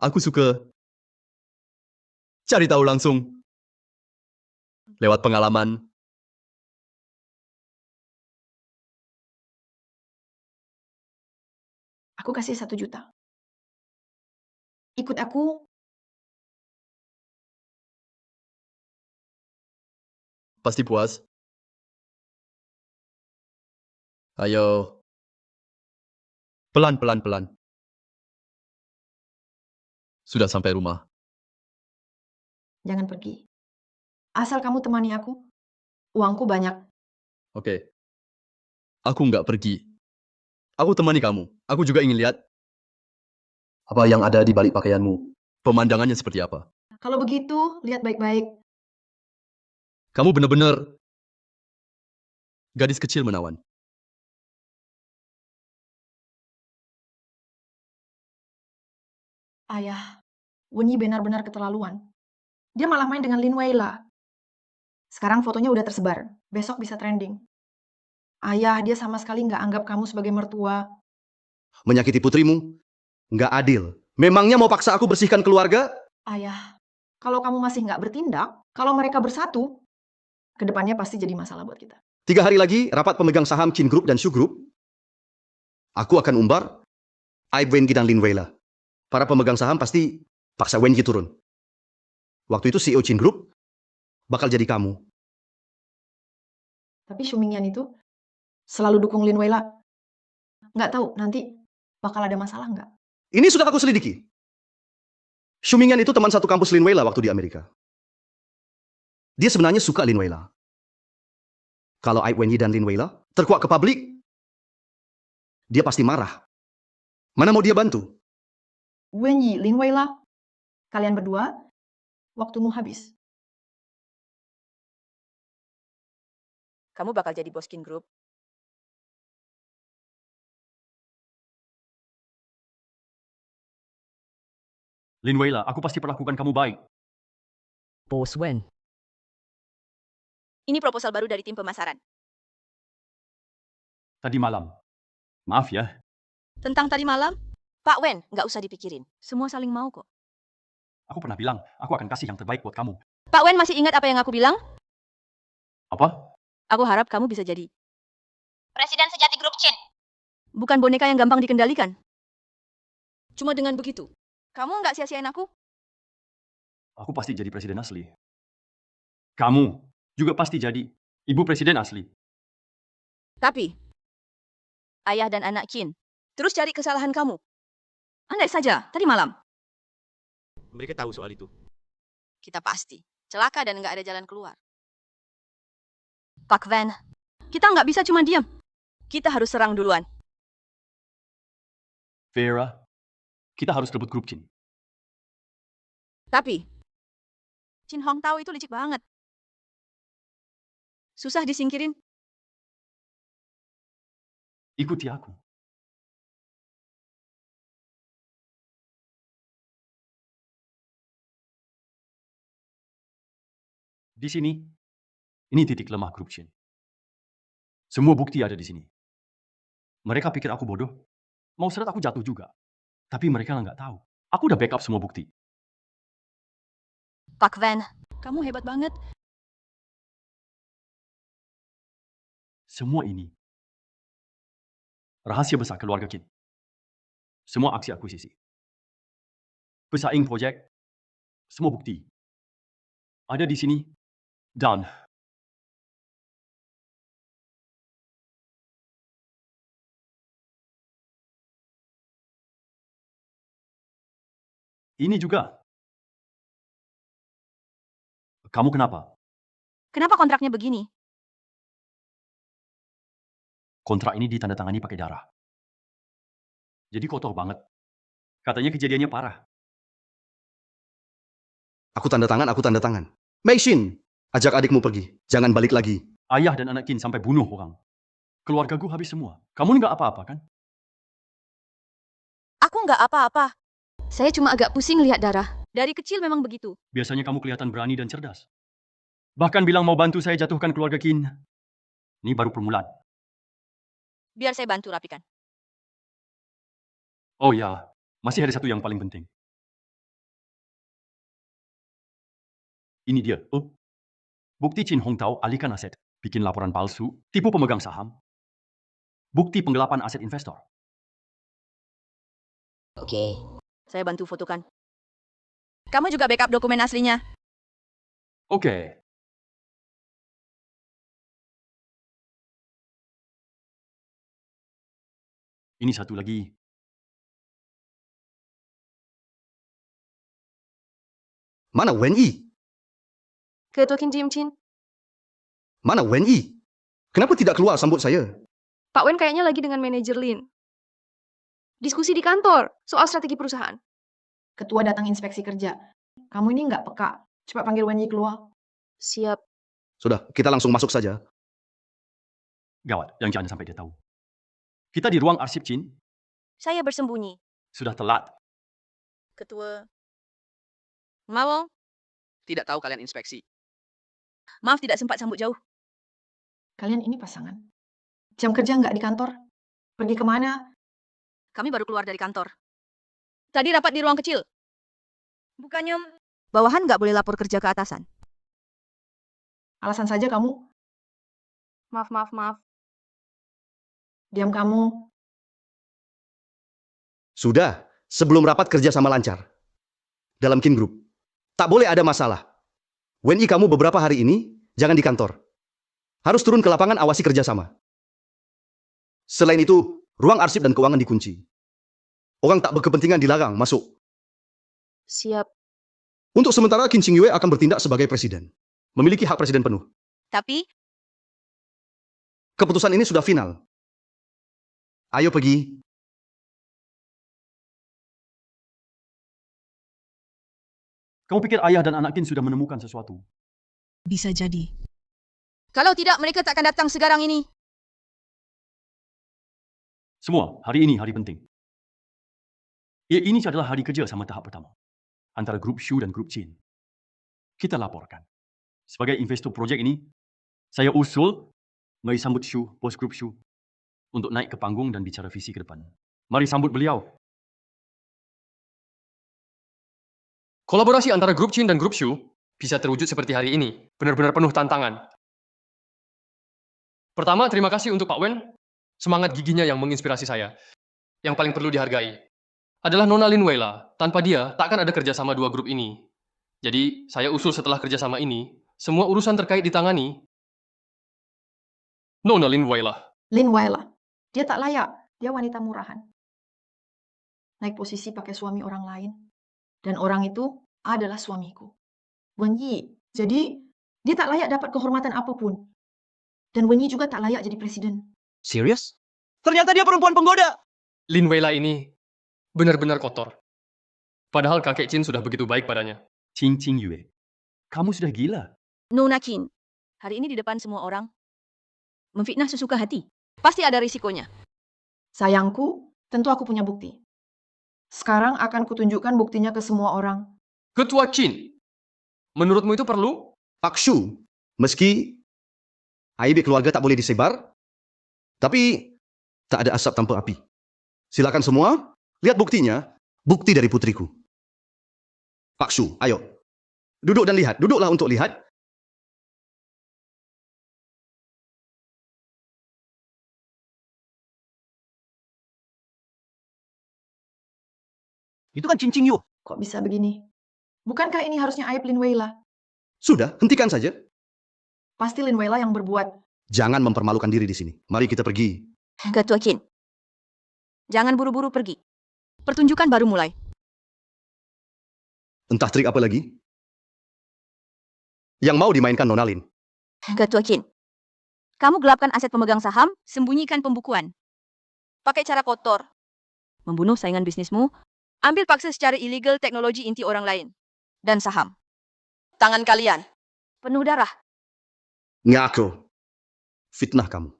aku suka cari tahu langsung. Lewat pengalaman. Aku kasih 1 juta. Ikut aku, Pasti puas. Ayo. Pelan-pelan pelan. Sudah sampai rumah. jangan pergi. Asal kamu temani aku, uangku banyak. Oke. Aku nggak pergi. Aku temani kamu. Aku juga ingin lihat apa yang ada di balik pakaianmu. Pemandangannya seperti apa. Kalau begitu, lihat baik-baik. Kamu benar-benar gadis kecil menawan. Ayah, Wenyi benar-benar keterlaluan. Dia malah main dengan Lin Weila. Sekarang fotonya udah tersebar. Besok bisa trending. Ayah, dia sama sekali nggak anggap kamu sebagai mertua. Menyakiti putrimu? Nggak adil. Memangnya mau paksa aku bersihkan keluarga? Ayah, kalau kamu masih nggak bertindak, kalau mereka bersatu, kedepannya pasti jadi masalah buat kita. 3 hari lagi, rapat pemegang saham Chin Group dan Shu Group. Aku akan umbar aib Wengi dan Lin Weila. Para pemegang saham pasti paksa Wengi turun. Waktu itu CEO Chin Group bakal jadi kamu. Tapi Shumingyan itu selalu dukung Lin Weila. Nggak tahu nanti bakal ada masalah nggak? Ini sudah aku selidiki. Shumingyan itu teman satu kampus Lin Weila waktu di Amerika. Dia sebenarnya suka Lin Weila. Kalau aib Wenyi dan Lin Weila terkuak ke publik, dia pasti marah. Mana mau dia bantu? Wenyi, Lin Weila, kalian berdua, waktumu habis. Kamu bakal jadi bos Kin Group. Lin Weila, aku pasti perlakukan kamu baik. Bos Wen. Ini proposal baru dari tim pemasaran. Tadi malam. Maaf ya. Tentang tadi malam, Pak Wen, nggak usah dipikirin. Semua saling mau kok. Aku pernah bilang, aku akan kasih yang terbaik buat kamu. Pak Wen masih ingat apa yang aku bilang? Apa? Aku harap kamu bisa jadi Presiden sejati grup Chin. bukan boneka yang gampang dikendalikan. Cuma dengan begitu, kamu nggak sia-siain aku? Aku pasti jadi presiden asli. Kamu juga pasti jadi ibu presiden asli. Tapi, ayah dan anak Qin terus cari kesalahan kamu. Andai saja, tadi malam, Mereka tahu soal itu. kita pasti celaka dan nggak ada jalan keluar. Pak Van, kita nggak bisa cuma diam. Kita harus serang duluan. Vera, kita harus rebut grup Chin. Tapi, Chin Hong tahu itu licik banget. Susah disingkirin. Ikuti aku. Di sini, ini titik lemah grup Chin. Semua bukti ada di sini. Mereka pikir aku bodoh. Mau seret aku jatuh juga. Tapi mereka nggak tahu. Aku udah backup semua bukti. Pak Wen, kamu hebat banget. Semua ini rahasia besar keluarga Kin. Semua aksi akuisisi. Pesaing projek, semua bukti. Ada di sini, dan ini juga. Kamu kenapa? Kenapa kontraknya begini? Kontrak ini ditandatangani pakai darah. Jadi kotor banget. Katanya kejadiannya parah. Aku tanda tangan. Mei Xin, ajak adikmu pergi. Jangan balik lagi. Ayah dan anak Kin sampai bunuh orang. Keluargaku habis semua. Kamu nggak apa-apa kan? Aku nggak apa-apa. Saya cuma agak pusing lihat darah. Dari kecil memang begitu. Biasanya kamu kelihatan berani dan cerdas. Bahkan bilang mau bantu saya jatuhkan keluarga Kin. Ini baru permulaan. Biar saya bantu rapikan. Oh ya, masih ada satu yang paling penting. Ini dia. Oh, bukti Chin Hong Tao alihkan aset, bikin laporan palsu, tipu pemegang saham, bukti penggelapan aset investor. Oke. Saya bantu fotokan. Kamu juga backup dokumen aslinya. Oke. Ini satu lagi. Mana Wen Yi? Ketua Kin Jim Chin. Mana Wen Yi? Kenapa tidak keluar sambut saya? Pak Wen kayaknya lagi dengan manajer Lin. Diskusi di kantor soal strategi perusahaan. Ketua datang inspeksi kerja. Kamu ini nggak peka. Cepat panggil Wen Yi keluar. Siap. Sudah, kita langsung masuk saja. Gawat, yang jangan sampai dia tahu. Kita di ruang arsip Chin. Saya bersembunyi. Sudah telat. Ketua. Mawong, Tidak tahu kalian inspeksi. maaf tidak sempat sambut jauh. Kalian ini pasangan. Jam kerja nggak di kantor? Pergi kemana? Kami baru keluar dari kantor. Tadi rapat di ruang kecil. Bukannya bawahan nggak boleh lapor kerja ke atasan. Alasan saja kamu. Maaf. Diam kamu. Sudah, sebelum rapat kerja sama lancar. Dalam Kin Group. Tak boleh ada masalah. Wen Yi kamu beberapa hari ini, jangan di kantor. Harus turun ke lapangan awasi kerjasama. Selain itu, ruang arsip dan keuangan dikunci. Orang tak berkepentingan dilarang masuk. Siap. Untuk sementara, Qin Xingyue akan bertindak sebagai presiden. Memiliki hak presiden penuh. Tapi, Keputusan ini sudah final. Ayo pergi. Kamu pikir ayah dan anak Kin sudah menemukan sesuatu? bisa jadi. Kalau tidak, mereka tak akan datang sekarang ini. Semua, hari ini hari penting. Ini adalah hari kerja sama tahap pertama. Antara grup Shu dan grup Chin. Kita laporkan. Sebagai investor projek ini, saya usul mari sambut Shu, bos grup Shu, untuk naik ke panggung dan bicara visi ke depan. Mari sambut beliau. Kolaborasi antara grup Chin dan grup Shu bisa terwujud seperti hari ini. Benar-benar penuh tantangan. Pertama, terima kasih untuk Pak Wen. Semangat giginya yang menginspirasi saya. Yang paling perlu dihargai adalah Nona Lin Weila. Tanpa dia, takkan ada kerjasama dua grup ini. Jadi, saya usul setelah kerjasama ini, semua urusan terkait ditangani Nona Lin Weila. Lin Weila. Dia tak layak. Dia wanita murahan. Naik posisi pakai suami orang lain. Dan orang itu adalah suamiku. Wen Yi. Jadi, dia tak layak dapat kehormatan apapun. Dan Wen Yi juga tak layak jadi presiden. Serius? Ternyata dia perempuan penggoda. Lin Weila ini benar-benar kotor. Padahal kakek Chin sudah begitu baik padanya. Qin Xingyue, kamu sudah gila. Nona Qin, hari ini di depan semua orang, memfitnah sesuka hati. Pasti ada risikonya. Sayangku, tentu aku punya bukti. Sekarang akan kutunjukkan buktinya ke semua orang. Ketua Chin, menurutmu itu perlu? Pak Shu, meski aib keluarga tak boleh disebar, tapi tak ada asap tanpa api. Silakan semua, lihat buktinya, bukti dari putriku. Pak Shu, ayo. Duduk dan lihat. Duduklah untuk lihat. Itu kan cincin Yu. Kok bisa begini? Bukankah ini harusnya aib Lin Weila? Sudah, hentikan saja. Pasti Lin Weila yang berbuat. Jangan mempermalukan diri di sini. Mari kita pergi. Ketua Qin, jangan buru-buru pergi. Pertunjukan baru mulai. Entah trik apa lagi. Yang mau dimainkan Nona Lin. Ketua Qin, kamu gelapkan aset pemegang saham, sembunyikan pembukuan. Pakai cara kotor. Membunuh saingan bisnismu, ambil paksa secara ilegal teknologi inti orang lain. Dan saham. Tangan kalian. Penuh darah. Ngaku. Fitnah kamu.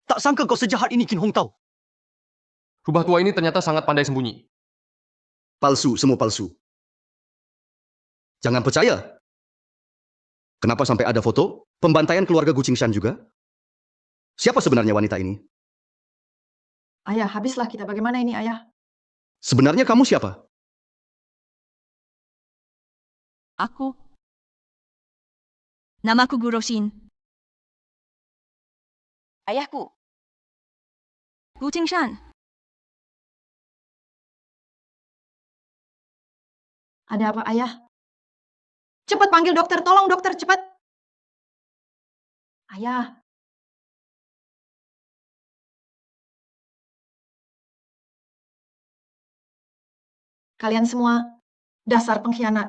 Tak sangka kau sejahat ini Qin Hong Tao. Rubah tua ini ternyata sangat pandai sembunyi. Palsu, semua palsu. Jangan percaya. Kenapa sampai ada foto pembantaian keluarga Gu Qingshan juga? Siapa sebenarnya wanita ini? Ayah, habislah kita. Bagaimana ini, Ayah? Sebenarnya kamu siapa? Aku. Namaku Gu Rosin. Ayahku. Gu Qingshan. Ada apa, Ayah? Cepat panggil dokter. Tolong, dokter. Cepat. Ayah. Kalian semua dasar pengkhianat.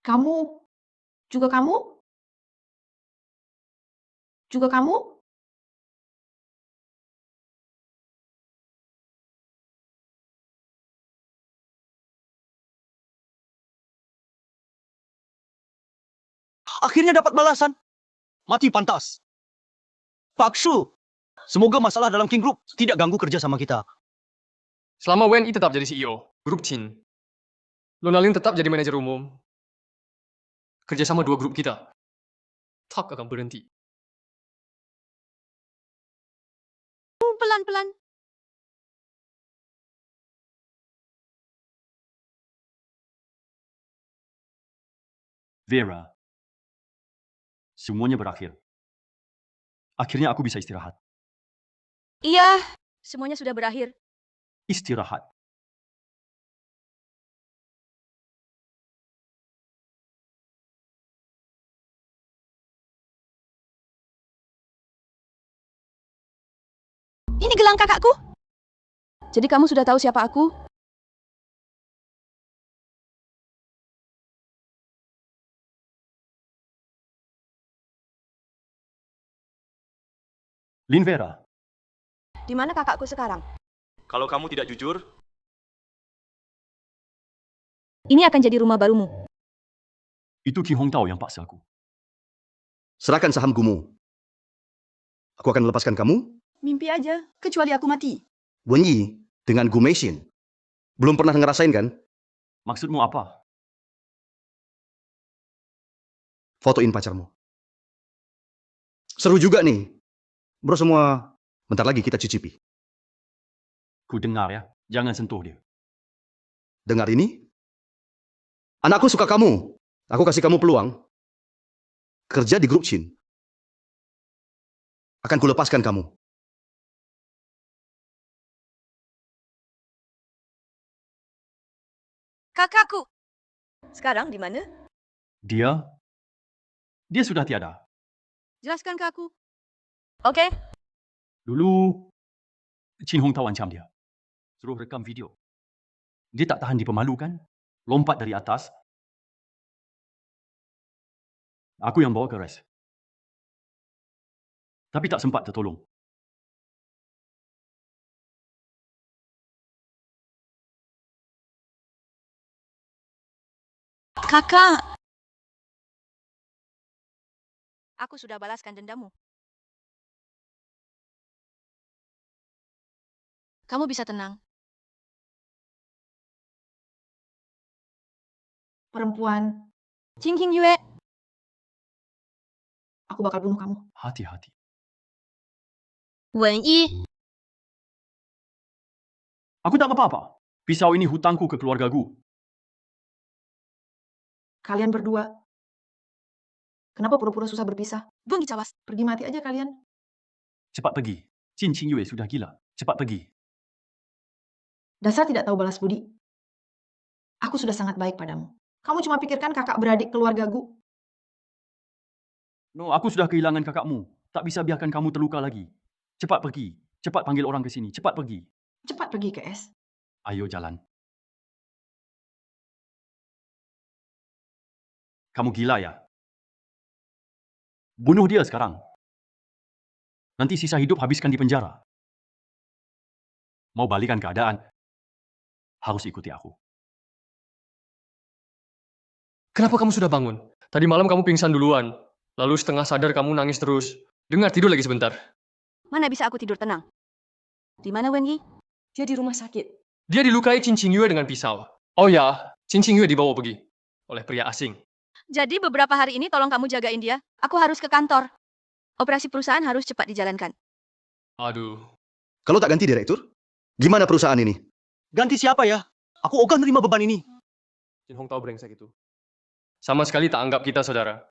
Kamu, juga kamu? Juga kamu? Akhirnya dapat balasan. Mati pantas. Pak Shu, semoga masalah dalam King Group tidak ganggu kerja sama kita. Selama WNI tetap jadi CEO, grup Qin, Lona Lin tetap jadi manajer umum. Kerjasama dua grup kita tak akan berhenti. Pelan-pelan. Vera, semuanya berakhir. Akhirnya aku bisa istirahat. Iya, semuanya sudah berakhir. Istirahat. Ini gelang kakakku. Jadi kamu sudah tahu siapa aku? Lin Vera, Di mana kakakku sekarang? Kalau kamu tidak jujur, Ini akan jadi rumah barumu. itu Qin Hong Tao yang paksa aku. Serahkan saham Gumu. Aku akan melepaskan kamu. Mimpi aja, kecuali aku mati. Wenyi dengan Gu Meixin. Belum pernah ngerasain kan? Maksudmu apa? Fotoin pacarmu. Seru juga nih. Bro semua, bentar lagi kita cicipi. Ku dengar ya, jangan sentuh dia. Dengar ini? Anakku suka kamu. Aku kasih kamu peluang. Kerja di grup Qin. Akan kulepaskan kamu. Kakakku. Sekarang di mana? Dia sudah tiada. Jelaskan ke aku. Oke. Dulu, Qin Hong Tao ancam dia. Suruh rekam video. Dia tak tahan dipermalukan. Lompat dari atas. Aku yang bawa ke res. Tapi tak sempat tertolong. Kakak. Aku sudah balaskan dendamu. Kamu bisa tenang. Perempuan. Qing Yue. aku bakal bunuh kamu. Hati-hati. Wenyi, Aku tak apa-apa. Pisau ini hutangku ke keluargaku. Kalian berdua. Kenapa pura-pura susah berpisah? Bung Cawas. Pergi mati aja kalian. Cepat pergi. Chin Ching Yue sudah gila. Cepat pergi. Dasar tidak tahu balas budi. Aku sudah sangat baik padamu. Kamu cuma pikirkan kakak beradik keluargaku. No, aku sudah kehilangan kakakmu. Tak bisa biarkan kamu terluka lagi. Cepat pergi. Cepat panggil orang ke sini. Cepat pergi. Cepat pergi ke S. Ayo jalan. Kamu gila ya? Bunuh dia sekarang. Nanti sisa hidup habiskan di penjara. Mau balikan keadaan? Harus ikuti aku. Kenapa kamu sudah bangun? Tadi malam kamu pingsan duluan. Lalu setengah sadar kamu nangis terus. Dengar, tidur lagi sebentar. Mana bisa aku tidur tenang? Di mana Wenyi? Dia di rumah sakit. Dia dilukai Chin Ching Yue dengan pisau. Oh ya, Chin Ching Yue dibawa pergi oleh pria asing. Jadi beberapa hari ini tolong kamu jagain dia. Aku harus ke kantor. Operasi perusahaan harus cepat dijalankan. Aduh. Kalau tak ganti direktur, gimana perusahaan ini? Ganti siapa ya? Aku ogah nerima beban ini. Jin Hong tahu brengsek itu. Sama sekali tak anggap kita saudara.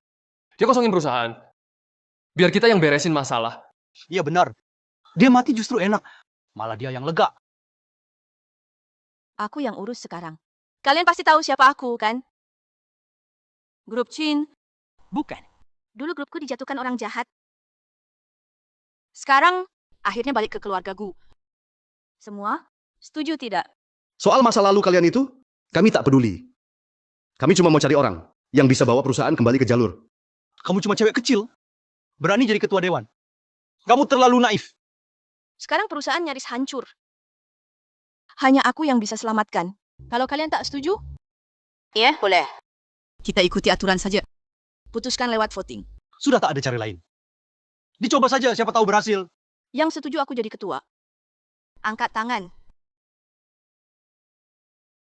Dia kosongin perusahaan. Biar kita yang beresin masalah. Iya benar. Dia mati justru enak. Malah dia yang lega. Aku yang urus sekarang. Kalian pasti tahu siapa aku, kan? Grup Chin. Bukan. Dulu grupku dijatuhkan orang jahat. Sekarang, akhirnya balik ke keluargaku. Semua setuju tidak? Soal masa lalu kalian itu, kami tak peduli. Kami cuma mau cari orang yang bisa bawa perusahaan kembali ke jalur. Kamu cuma cewek kecil. Berani jadi ketua dewan. Kamu terlalu naif. Sekarang perusahaan nyaris hancur. Hanya aku yang bisa selamatkan. Kalau kalian tak setuju? Iya, boleh. Kita ikuti aturan saja. Putuskan lewat voting. Sudah tak ada cara lain. Dicoba saja, siapa tahu berhasil. Yang setuju aku jadi ketua. Angkat tangan.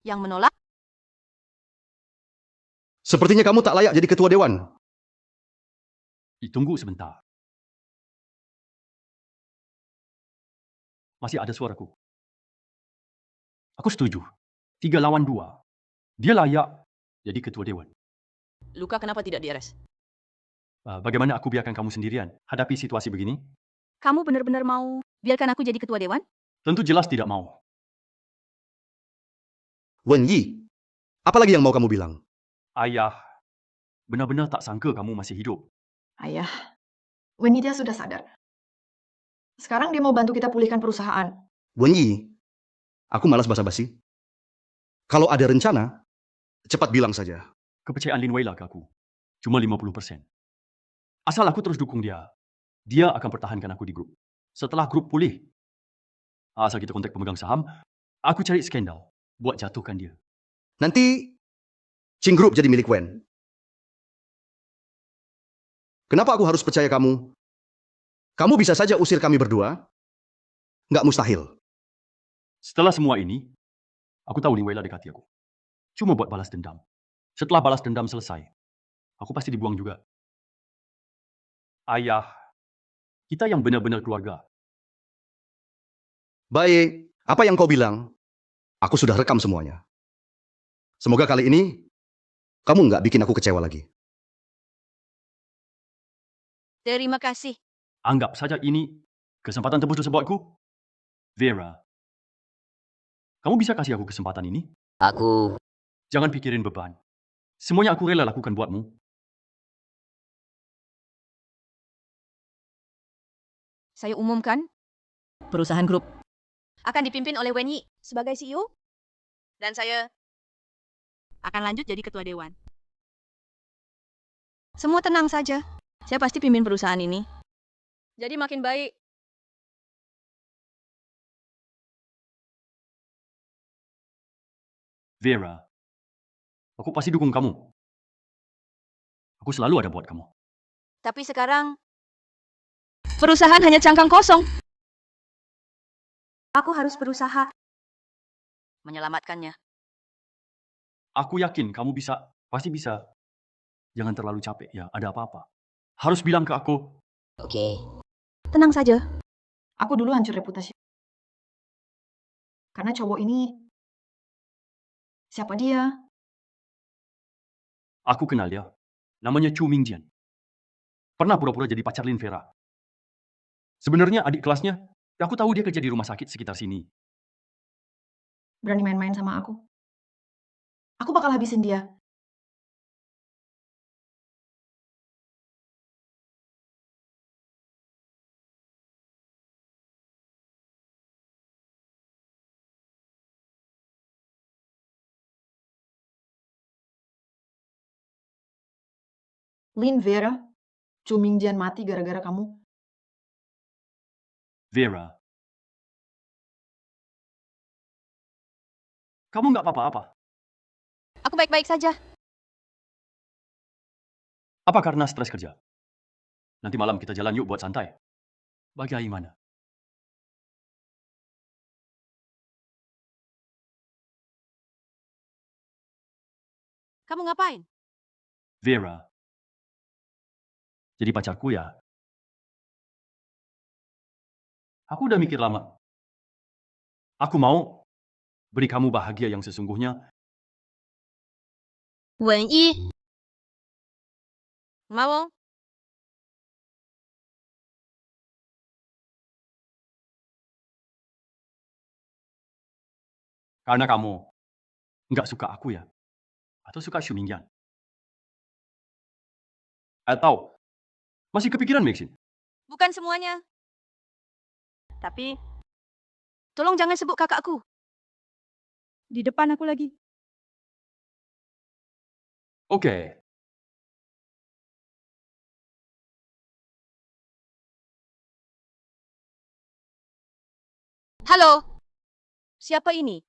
Yang menolak? Sepertinya kamu tak layak jadi ketua dewan. Tunggu sebentar. Masih ada suaraku. Aku setuju. 3 lawan 2. Dia layak jadi ketua dewan. Luka kenapa tidak diares? Bagaimana aku biarkan kamu sendirian hadapi situasi begini? Kamu benar-benar mau biarkan aku jadi ketua dewan? Tentu jelas tidak mau. Wenyi, apalagi yang mau kamu bilang? Ayah, benar-benar tak sangka kamu masih hidup. Ayah, Wenyi dia sudah sadar. Sekarang dia mau bantu kita pulihkan perusahaan. Wenyi, aku malas basa-basi. Kalau ada rencana, cepat bilang saja. Kepercayaan Lin Wei lah ke aku. Cuma 50%. Asal aku terus dukung dia, dia akan pertahankan aku di grup. Setelah grup pulih, asal kita kontak pemegang saham, aku cari skandal buat jatuhkan dia. Nanti, Ching Group jadi milik Wen. Kenapa aku harus percaya kamu? Kamu bisa saja usir kami berdua. Nggak mustahil. Setelah semua ini, aku tahu Lin Wei lah dekati aku. Cuma buat balas dendam. Setelah balas dendam selesai, aku pasti dibuang juga. Ayah, kita yang benar-benar keluarga. Baik, apa yang kau bilang, aku sudah rekam semuanya. Semoga kali ini, kamu nggak bikin aku kecewa lagi. Terima kasih. Anggap saja ini kesempatan tebus dosa buatku. Vera, kamu bisa kasih aku kesempatan ini? Aku... Jangan pikirin beban. Semuanya aku rela lakukan buatmu. Saya umumkan, Perusahaan grup. akan dipimpin oleh Wenyi sebagai CEO. Dan saya akan lanjut jadi ketua dewan. Semua tenang saja. Saya pasti pimpin perusahaan ini. Jadi makin baik. Vera, aku pasti dukung kamu. Aku selalu ada buat kamu. Tapi sekarang, perusahaan hanya cangkang kosong. Aku harus berusaha menyelamatkannya. Aku yakin kamu bisa, pasti bisa. Jangan terlalu capek ya, ada apa-apa. Harus bilang ke aku. Oke. Tenang saja. Aku dulu hancur reputasi. Karena cowok ini, siapa dia? Aku kenal dia. Namanya Chu Mingjian. Pernah pura-pura jadi pacar Lin Vera. Sebenarnya adik kelasnya, aku tahu dia kerja di rumah sakit sekitar sini. Berani main-main sama aku. Aku bakal habisin dia. Lin Vera, Chu Mingjian mati gara-gara kamu. Vera. Kamu nggak apa-apa. Aku baik-baik saja. Apa karena stres kerja? Nanti malam kita jalan yuk buat santai. Bagaimana? Kamu ngapain? Vera. Jadi pacarku ya. Aku udah mikir lama. Aku mau beri kamu bahagia yang sesungguhnya. 文一，mau? Karena kamu nggak suka aku ya? Atau suka Xu Mingyan? Atau masih kepikiran Maxine? Bukan semuanya. Tapi, tolong jangan sebut kakakku. Di depan aku lagi. Oke. Halo. Siapa ini?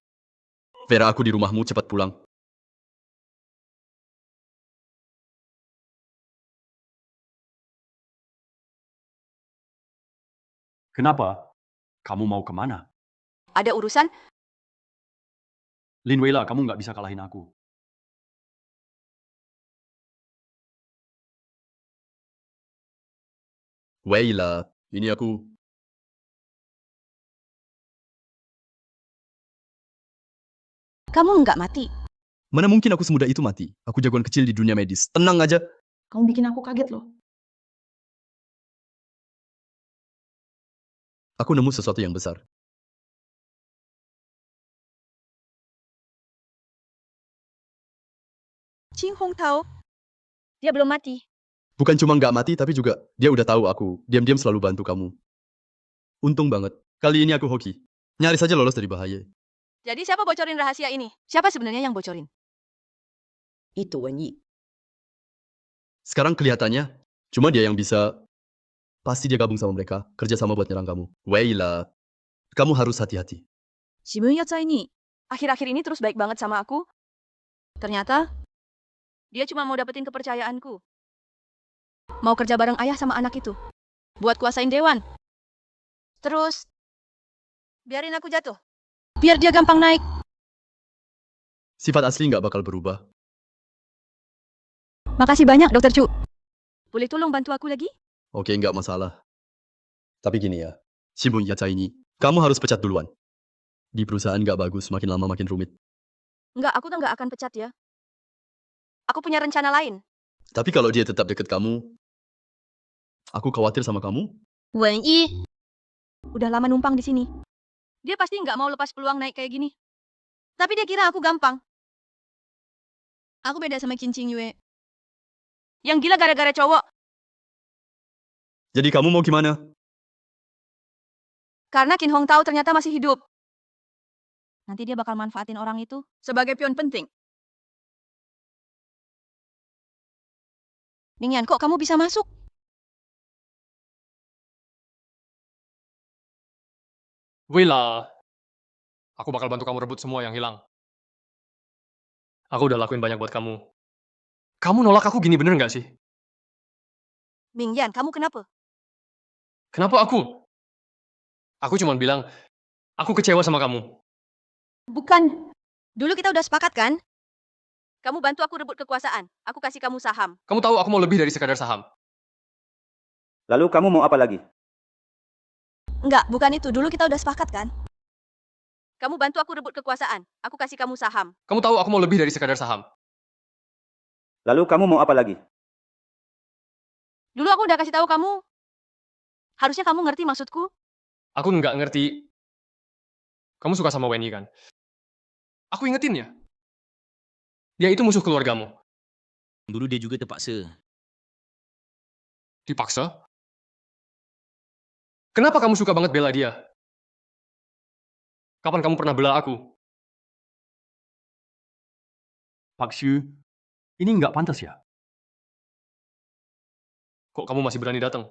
Vera, aku di rumahmu, cepat pulang. Kenapa? Kamu mau kemana? Ada urusan? Lin Weila, kamu nggak bisa kalahin aku. Weila, ini aku. Kamu nggak mati. Mana mungkin aku semudah itu mati? Aku jagoan kecil di dunia medis. Tenang aja. Kamu bikin aku kaget loh. Aku nemu sesuatu yang besar. Qing Hong Tao. Dia belum mati. Bukan cuma nggak mati, tapi juga dia udah tahu aku. Diam-diam selalu bantu kamu. Untung banget. Kali ini aku hoki. Nyaris saja lolos dari bahaya. Jadi siapa bocorin rahasia ini? Siapa sebenarnya yang bocorin? Itu Wen Yi. Sekarang kelihatannya, cuma dia yang bisa. Pasti dia gabung sama mereka, kerja sama buat nyerang kamu. Weila, kamu harus hati-hati. Si Munyatsa ini akhir-akhir ini terus baik banget sama aku. Ternyata dia cuma mau dapetin kepercayaanku. Mau kerja bareng ayah sama anak itu. Buat kuasain dewan. Terus biarin aku jatuh. Biar dia gampang naik. Sifat asli nggak bakal berubah. Makasih banyak, Dokter Chu. Boleh tolong bantu aku lagi? Oke, nggak masalah. Tapi gini ya, Shimbun Yaca ini, kamu harus pecat duluan. Di perusahaan nggak bagus, makin lama makin rumit. Enggak, aku tuh nggak akan pecat ya. Aku punya rencana lain. Tapi kalau dia tetap deket kamu, aku khawatir sama kamu. Wen Yi. Udah lama numpang di sini. Dia pasti nggak mau lepas peluang naik kayak gini. Tapi dia kira aku gampang. Aku beda sama Qin Qing Yue. Yang gila gara-gara cowok. Jadi kamu mau gimana? Karena Qin Hong Tao ternyata masih hidup. Nanti dia bakal manfaatin orang itu sebagai pion penting. Mingyan, kok kamu bisa masuk? Weila, aku bakal bantu kamu rebut semua yang hilang. Aku udah lakuin banyak buat kamu. Kamu nolak aku gini bener nggak sih? Mingyan, kamu kenapa? Kenapa aku? Aku cuma bilang, aku kecewa sama kamu. Bukan. Dulu kita udah sepakat kan? Kamu bantu aku rebut kekuasaan. Aku kasih kamu saham. Kamu tahu aku mau lebih dari sekadar saham. Lalu kamu mau apa lagi? Enggak, bukan itu. Dulu kita udah sepakat kan? Kamu bantu aku rebut kekuasaan. Aku kasih kamu saham. Kamu tahu aku mau lebih dari sekadar saham. Lalu kamu mau apa lagi? Dulu aku udah kasih tahu kamu. Harusnya kamu ngerti maksudku. Aku nggak ngerti. Kamu suka sama Wendy kan? Aku ingetin ya. Dia itu musuh keluargamu. Dulu dia juga terpaksa. Dipaksa? Kenapa kamu suka banget bela dia? Kapan kamu pernah bela aku? Pak Xu, ini nggak pantas ya? Kok kamu masih berani datang?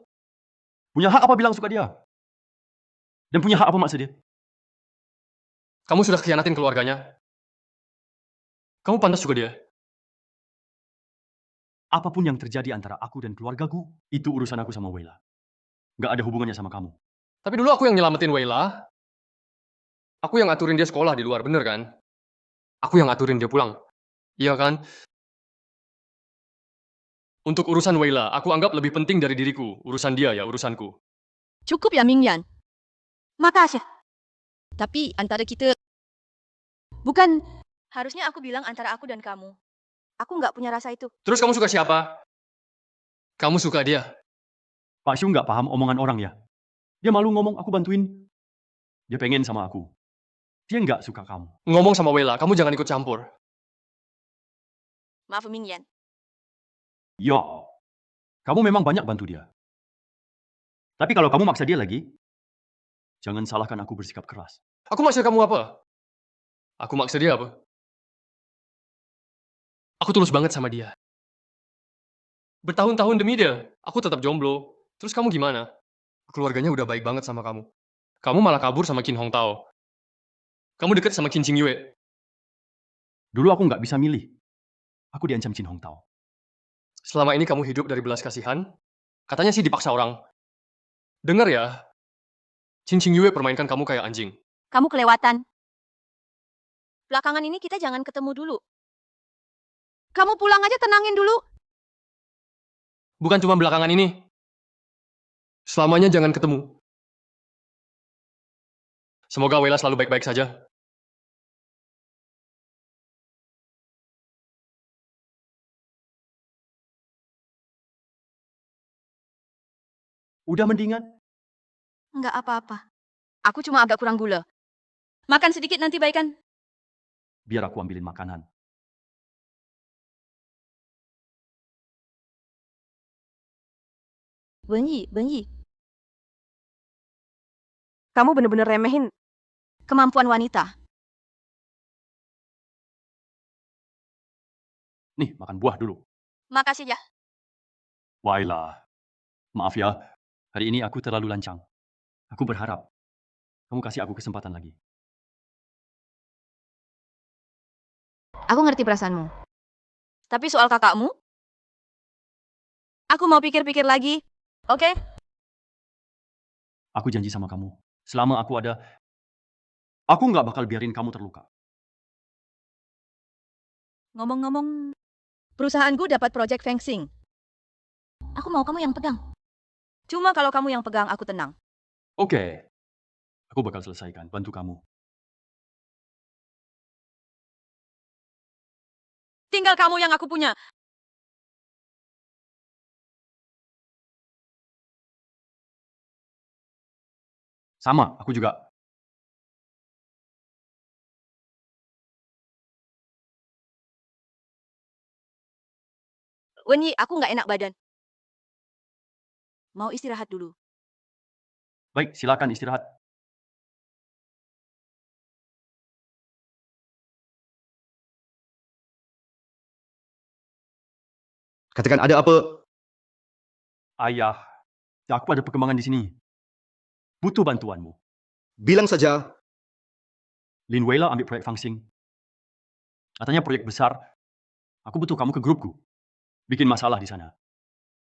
Punya hak apa bilang suka dia? Dan punya hak apa maksud dia? Kamu sudah khianatin keluarganya. Kamu pantas suka dia. Apapun yang terjadi antara aku dan keluargaku, itu urusan aku sama Wela. Nggak ada hubungannya sama kamu. Tapi dulu aku yang nyelamatin Wayla. Aku yang aturin dia sekolah di luar, bener kan? Aku yang aturin dia pulang. Iya kan? Untuk urusan Wayla, aku anggap lebih penting dari diriku. Urusan dia ya, urusanku. Cukup ya, Mingyan. Makasih. Tapi antara kita... Bukan... Harusnya aku bilang antara aku dan kamu. Aku nggak punya rasa itu. Terus kamu suka siapa? Kamu suka dia. Pak Xu nggak paham omongan orang ya. Dia malu ngomong, aku bantuin. Dia pengen sama aku. Dia nggak suka kamu. Ngomong sama Wayla, kamu jangan ikut campur. Maaf, Mingyan. Yo, kamu memang banyak bantu dia. Tapi kalau kamu maksa dia lagi, jangan salahkan aku bersikap keras. Aku maksa kamu apa? Aku maksa dia apa? Aku tulus banget sama dia. Bertahun-tahun demi dia, aku tetap jomblo. Terus kamu gimana? Keluarganya udah baik banget sama kamu. Kamu malah kabur sama Qin Hong Tao. Kamu deket sama Qin Qing Yue. Dulu aku nggak bisa milih. Aku diancam Qin Hong Tao. Selama ini kamu hidup dari belas kasihan. Katanya sih dipaksa orang. Dengar ya, Qin Qing Yue permainkan kamu kayak anjing. Kamu kelewatan. Belakangan ini kita jangan ketemu dulu. Kamu pulang aja tenangin dulu. Bukan cuma belakangan ini. Selamanya jangan ketemu. Semoga Wayla selalu baik-baik saja. Udah mendingan? Nggak apa-apa. Aku cuma agak kurang gula. Makan sedikit nanti baikan. Biar aku ambilin makanan. Benyi. Kamu bener-bener remehin kemampuan wanita. Nih, makan buah dulu. Makasih ya. Wayla, maaf ya. Hari ini aku terlalu lancang. Aku berharap kamu kasih aku kesempatan lagi. Aku ngerti perasaanmu. Tapi soal kakakmu, aku mau pikir-pikir lagi. Oke? Aku janji sama kamu, selama aku ada, aku nggak bakal biarin kamu terluka. Ngomong-ngomong, perusahaanku dapat proyek fencing. Aku mau kamu yang pegang. Cuma kalau kamu yang pegang, aku tenang. Oke, aku bakal selesaikan, bantu kamu. Tinggal kamu yang aku punya. Sama, aku juga. Wenyi, aku nggak enak badan. Mau istirahat dulu. Baik, silakan istirahat. Katakan ada apa? Ayah, aku ada perkembangan di sini. Butuh bantuanmu. Bilang saja. Lin Weila ambil proyek Fangsing. Katanya proyek besar. Aku butuh kamu ke grupku. Bikin masalah di sana.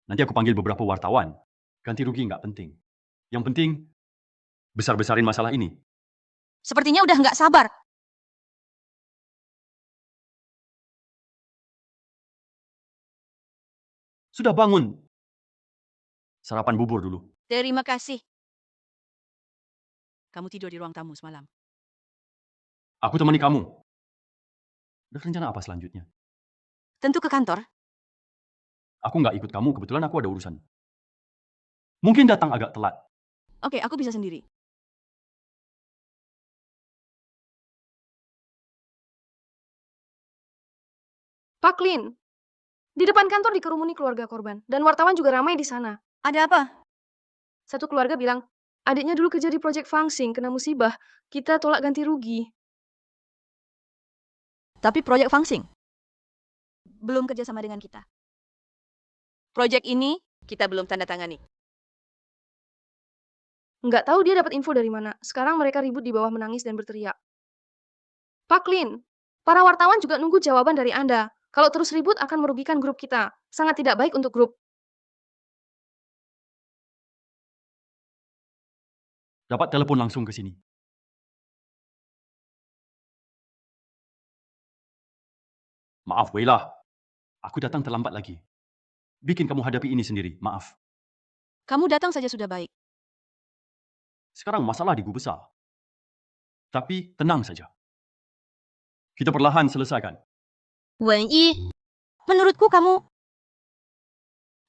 Nanti aku panggil beberapa wartawan. Ganti rugi nggak penting. Yang penting, besar-besarin masalah ini. Sepertinya udah nggak sabar. Sudah bangun. Sarapan bubur dulu. Terima kasih. Kamu tidur di ruang tamu semalam. Aku temani kamu. Ada rencana apa selanjutnya? Tentu ke kantor. Aku nggak ikut kamu, kebetulan aku ada urusan. Mungkin datang agak telat. Oke, aku bisa sendiri. Pak Lin, di depan kantor dikerumuni keluarga korban, dan wartawan juga ramai di sana. Ada apa? Satu keluarga bilang, adiknya dulu kerja di proyek Fangsing, kena musibah. Kita tolak ganti rugi. Tapi proyek Fangsing belum kerja sama dengan kita. Proyek ini kita belum tanda tangani. Nggak tahu dia dapat info dari mana. Sekarang mereka ribut di bawah menangis dan berteriak. Pak Lin, para wartawan juga nunggu jawaban dari Anda. Kalau terus ribut akan merugikan grup kita. Sangat tidak baik untuk grup. Dapat telepon langsung ke sini. Maaf, Weila. Aku datang terlambat lagi. Bikin kamu hadapi ini sendiri, maaf. Kamu datang saja sudah baik. Sekarang masalah di Gu besar. Tapi tenang saja. Kita perlahan selesaikan. Wen Yi, menurutku kamu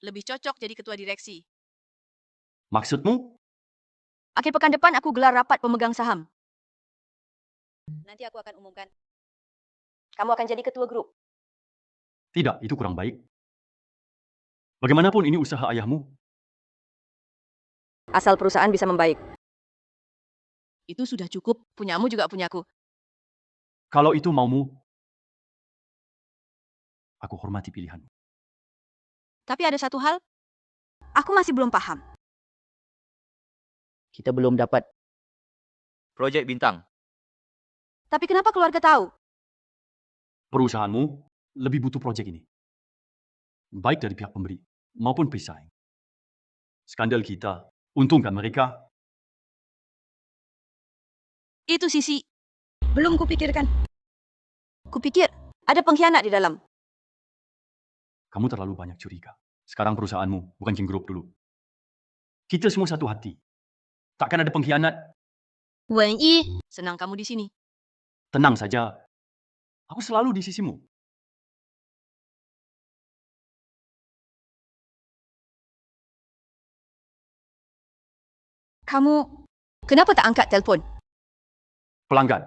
lebih cocok jadi ketua direksi. Maksudmu? Akhir pekan depan aku gelar rapat pemegang saham. Nanti aku akan umumkan. Kamu akan jadi ketua grup. Tidak, itu kurang baik. Bagaimanapun ini usaha ayahmu. Asal perusahaan bisa membaik. Itu sudah cukup. Punyamu juga punyaku. Kalau itu maumu, aku hormati pilihanmu. Tapi ada satu hal, aku masih belum paham. Kita belum dapat. Proyek bintang. Tapi kenapa keluarga tahu? Perusahaanmu lebih butuh proyek ini. Baik dari pihak pemberi maupun pesaing. Skandal kita untungkan mereka. Itu sisi belum kupikirkan. Kupikir ada pengkhianat di dalam. Kamu terlalu banyak curiga. Sekarang perusahaanmu, bukan King Group dulu. Kita semua satu hati. Takkan ada pengkhianat. Wen Yi, senang kamu di sini. Tenang saja. Aku selalu di sisimu. Kamu kenapa tak angkat telepon? Pelanggan.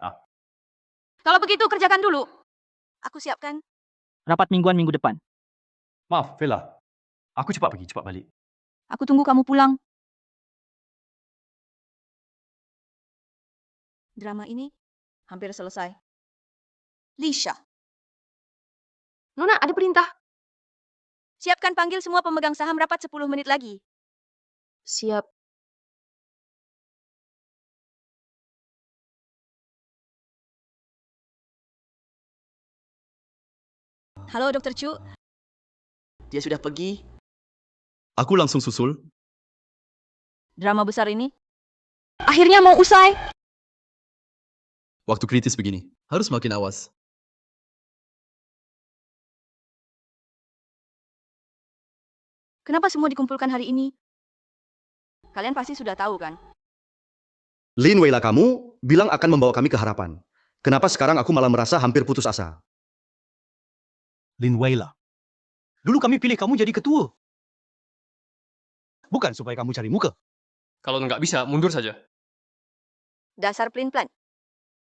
Kalau begitu kerjakan dulu. Aku siapkan. Rapat mingguan minggu depan. Maaf, Vela. Aku cepat pergi, cepat balik. Aku tunggu kamu pulang. Drama ini hampir selesai. Lisha, Nona, ada perintah. siapkan panggil semua pemegang saham rapat 10 menit lagi. Siap. Halo, Dr. Chu. Dia sudah pergi. Aku langsung susul. Drama besar ini akhirnya mau usai. Waktu kritis begini, harus makin awas. Kenapa semua dikumpulkan hari ini? Kalian pasti sudah tahu kan? Lin Weila kamu bilang akan membawa kami ke harapan. Kenapa sekarang aku malah merasa hampir putus asa? Lin Weila. Dulu kami pilih kamu jadi ketua. Bukan supaya kamu cari muka. Kalau nggak bisa, mundur saja. Dasar pelin-pelan.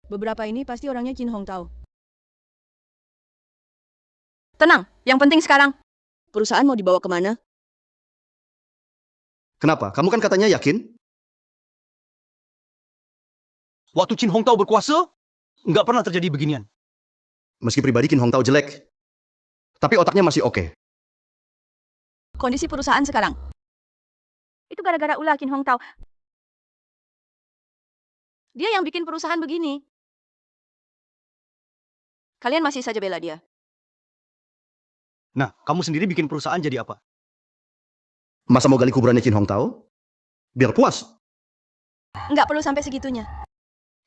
Beberapa ini pasti orangnya Jin Hong tahu. Tenang, yang penting sekarang. Perusahaan mau dibawa kemana? Kenapa? Kamu kan katanya yakin? Waktu Chin Hong Tao berkuasa, nggak pernah terjadi beginian. Meski pribadi Kin Hong Tao jelek, tapi otaknya masih oke. Kondisi perusahaan sekarang. Itu gara-gara ulah Kin Hong Tao. Dia yang bikin perusahaan begini. Kalian masih saja bela dia. Nah, kamu sendiri bikin perusahaan jadi apa? Masa mau gali kuburannya Kin Hong Tao? Biar puas. Nggak perlu sampai segitunya.